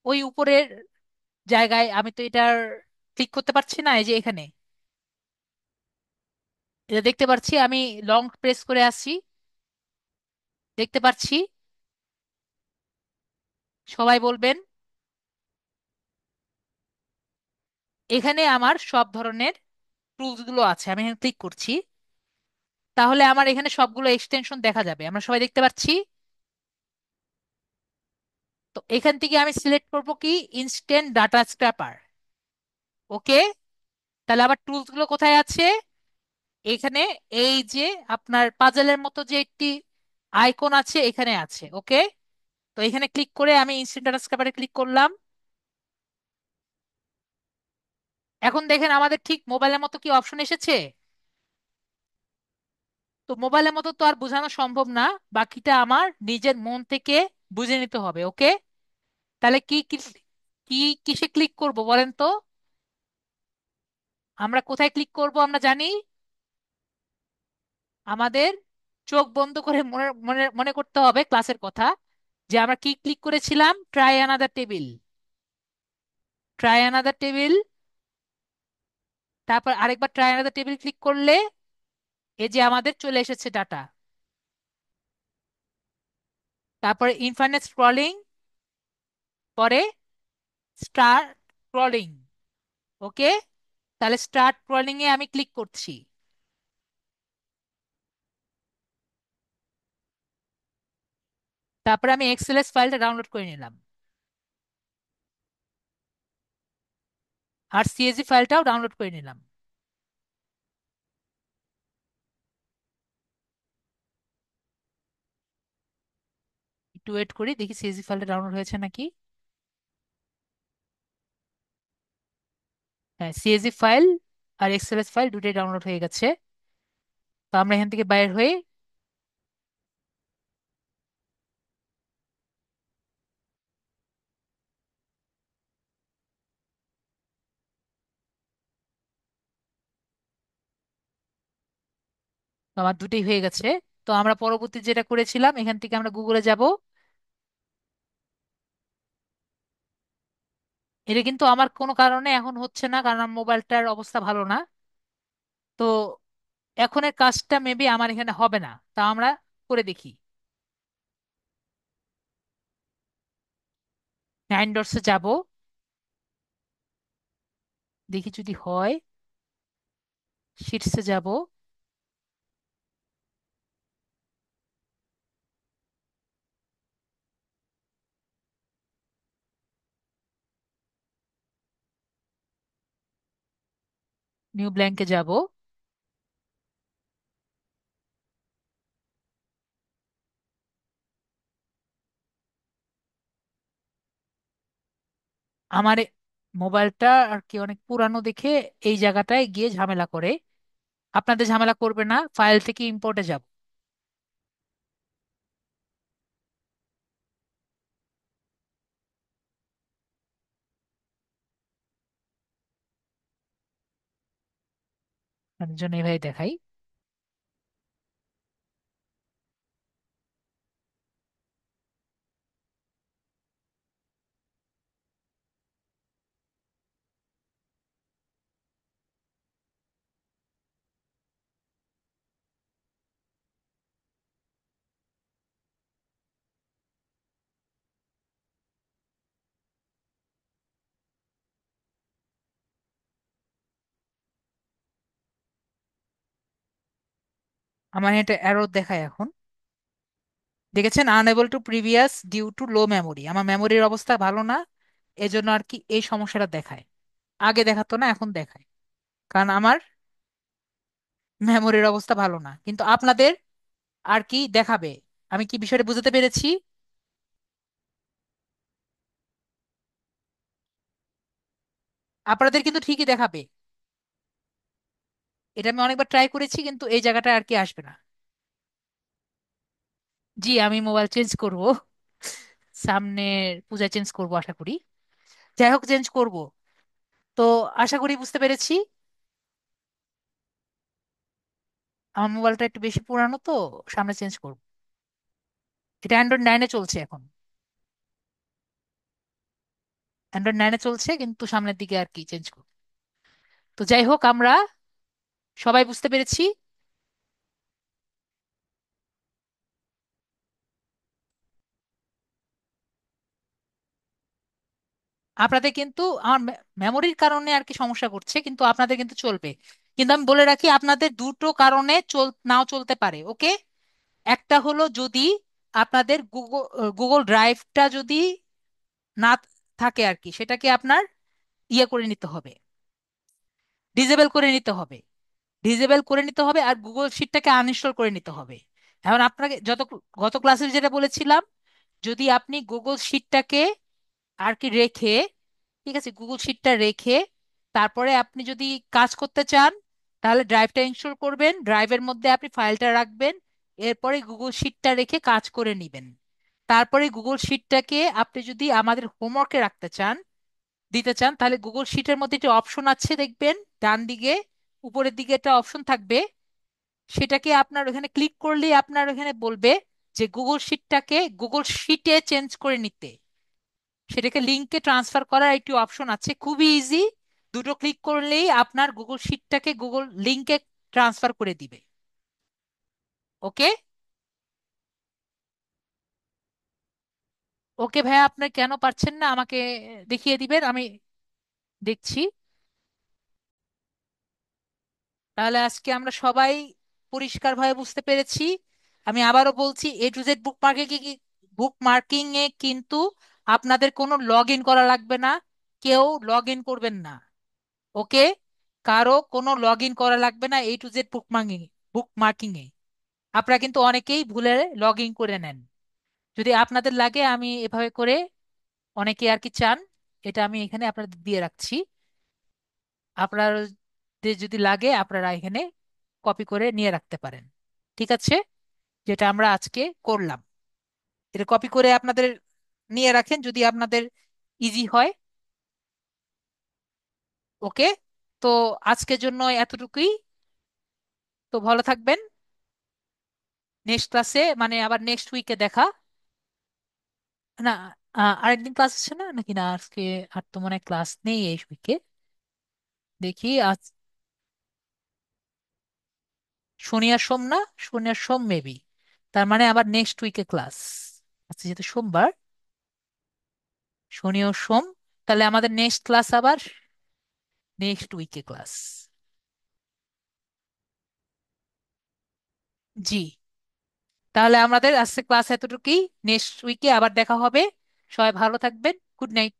ওই উপরের জায়গায় আমি তো এটার ক্লিক করতে পারছি না, এই যে এখানে এটা দেখতে পাচ্ছি, আমি লং প্রেস করে আসছি, দেখতে পাচ্ছি। সবাই বলবেন, এখানে আমার সব ধরনের টুলস গুলো আছে, আমি এখানে ক্লিক করছি। তাহলে আমার এখানে সবগুলো এক্সটেনশন দেখা যাবে, আমরা সবাই দেখতে পাচ্ছি। তো এখান থেকে আমি সিলেক্ট করব কি, ইনস্ট্যান্ট ডাটা স্ক্র্যাপার। ওকে, তাহলে আবার টুলস গুলো কোথায় আছে? এখানে এই যে আপনার পাজেলের মতো যে একটি আইকন আছে এখানে আছে। ওকে, তো এখানে ক্লিক করে আমি ইনস্ট্যান্ট ডাটা স্ক্র্যাপারে ক্লিক করলাম। এখন দেখেন আমাদের ঠিক মোবাইলের মতো কি অপশন এসেছে। তো মোবাইলের মতো তো আর বোঝানো সম্ভব না, বাকিটা আমার নিজের মন থেকে বুঝে নিতে হবে। ওকে, তাহলে কি কি কি কিসে ক্লিক করব বলেন তো? আমরা কোথায় ক্লিক করব আমরা জানি। আমাদের চোখ বন্ধ করে মনে মনে মনে করতে হবে ক্লাসের কথা, যে আমরা কি ক্লিক করেছিলাম, try another table. Try another table, তারপর আরেকবার ট্রাই অ্যানাদার টেবিল ক্লিক করলে এই যে আমাদের চলে এসেছে ডাটা। তারপরে ইনফাইনাইট স্ক্রলিং, পরে স্টার্ট স্ক্রলিং। ওকে, তাহলে স্টার্ট স্ক্রলিং এ আমি ক্লিক করছি। তারপরে আমি এক্সএলএস ফাইলটা ডাউনলোড করে নিলাম, আর সিএসভি ফাইলটাও ডাউনলোড করে নিলাম। একটু ওয়েট করি, দেখি সিএসভি ফাইলটা ডাউনলোড হয়েছে নাকি। হ্যাঁ, সিএসভি ফাইল আর এক্সএলএস ফাইল দুটোই ডাউনলোড হয়ে গেছে। তো আমরা এখান থেকে বাইর হয়ে তো আমার দুটোই হয়ে গেছে। তো আমরা পরবর্তী যেটা করেছিলাম, এখান থেকে আমরা গুগলে যাব। এটা কিন্তু আমার কোনো কারণে এখন হচ্ছে না, কারণ আমার মোবাইলটার অবস্থা ভালো না। তো এখনের কাজটা মেবি আমার এখানে হবে না, তা আমরা করে দেখি। নাইন ডটসে যাব, দেখি যদি হয়। শিটসে যাব, নিউ ব্ল্যাঙ্কে যাব। আমার মোবাইলটা আর কি অনেক পুরানো দেখে এই জায়গাটায় গিয়ে ঝামেলা করে। আপনাদের ঝামেলা করবে না, ফাইল থেকে ইম্পোর্টে যাব। তার জন্য এইভাবে দেখাই। আমার এটা এরর দেখায় এখন। দেখেছেন, unable to previous due to low memory, আমার মেমোরির অবস্থা ভালো না, এজন্য আর কি এই সমস্যাটা দেখায়। আগে দেখাতো না, এখন দেখায়, কারণ আমার মেমোরির অবস্থা ভালো না। কিন্তু আপনাদের আর কি দেখাবে। আমি কি বিষয়টা বুঝতে পেরেছি। আপনাদের কিন্তু ঠিকই দেখাবে। এটা আমি অনেকবার ট্রাই করেছি, কিন্তু এই জায়গাটা আর কি আসবে না। জি, আমি মোবাইল চেঞ্জ করব, সামনের পূজা চেঞ্জ করব আশা করি। যাই হোক, চেঞ্জ করব। তো আশা করি বুঝতে পেরেছি। আমার মোবাইলটা একটু বেশি পুরানো তো, সামনে চেঞ্জ করব। এটা অ্যান্ড্রয়েড 9-এ চলছে এখন। অ্যান্ড্রয়েড 9-এ চলছে, কিন্তু সামনের দিকে আর কি চেঞ্জ করব। তো যাই হোক, আমরা সবাই বুঝতে পেরেছি। আপনাদের কিন্তু আমার মেমোরির কারণে আর কি সমস্যা করছে, কিন্তু আপনাদের কিন্তু চলবে। কিন্তু আমি বলে রাখি, আপনাদের দুটো কারণে নাও চলতে পারে। ওকে, একটা হলো যদি আপনাদের গুগল গুগল ড্রাইভটা যদি না থাকে আর কি, সেটাকে আপনার ইয়ে করে নিতে হবে, ডিজেবল করে নিতে হবে। ডিজেবল করে নিতে হবে, আর গুগল শিটটাকে আনইনস্টল করে নিতে হবে। এখন আপনাকে গত ক্লাসে যেটা বলেছিলাম, যদি আপনি গুগল শিটটাকে আর কি রেখে, ঠিক আছে, গুগল শিটটা রেখে তারপরে আপনি যদি কাজ করতে চান, তাহলে ড্রাইভটা ইনস্টল করবেন, ড্রাইভের মধ্যে আপনি ফাইলটা রাখবেন, এরপরে গুগল শিটটা রেখে কাজ করে নেবেন। তারপরে গুগল শিটটাকে আপনি যদি আমাদের হোমওয়ার্কে রাখতে চান, দিতে চান, তাহলে গুগল শিটের মধ্যে একটা অপশন আছে দেখবেন, ডান দিকে উপরের দিকে একটা অপশন থাকবে। সেটাকে আপনার ওখানে ক্লিক করলেই আপনার ওখানে বলবে যে গুগল শিটটাকে গুগল শিটে চেঞ্জ করে নিতে। সেটাকে লিঙ্কে ট্রান্সফার করার একটি অপশন আছে, খুবই ইজি। দুটো ক্লিক করলেই আপনার গুগল শিটটাকে গুগল লিঙ্কে ট্রান্সফার করে দিবে। ওকে। ওকে ভাইয়া, আপনি কেন পারছেন না আমাকে দেখিয়ে দিবেন, আমি দেখছি। তাহলে আজকে আমরা সবাই পরিষ্কারভাবে বুঝতে পেরেছি। আমি আবারও বলছি, A to Z book marking book marking এ কিন্তু আপনাদের কোনো লগ ইন করা লাগবে না। কেউ লগ ইন করবেন না। ওকে, কারো কোনো লগ ইন করা লাগবে না A to Z book marking এ। আপনারা কিন্তু অনেকেই ভুলে লগ ইন করে নেন। যদি আপনাদের লাগে, আমি এভাবে করে, অনেকে আর কি চান, এটা আমি এখানে আপনাদের দিয়ে রাখছি। আপনাদের যদি লাগে আপনারা এখানে কপি করে নিয়ে রাখতে পারেন। ঠিক আছে, যেটা আমরা আজকে করলাম, এটা কপি করে আপনাদের নিয়ে রাখেন যদি আপনাদের ইজি হয়। ওকে, তো আজকের জন্য এতটুকুই। তো ভালো থাকবেন। নেক্সট ক্লাসে, মানে আবার নেক্সট উইকে দেখা। না, আরেকদিন ক্লাস আছে না নাকি? না আজকে আর তো মনে হয় ক্লাস নেই এই উইকে। দেখি আজ শনি আর সোম না, শনি আর সোম মেবি। তার মানে আবার নেক্সট উইকে ক্লাস। আজকে যেহেতু সোমবার, শনি ও সোম, তাহলে আমাদের নেক্সট ক্লাস আবার নেক্সট উইকে ক্লাস। জি, তাহলে আমাদের আজকে ক্লাস এতটুকুই। নেক্সট উইকে আবার দেখা হবে। সবাই ভালো থাকবেন। Good night.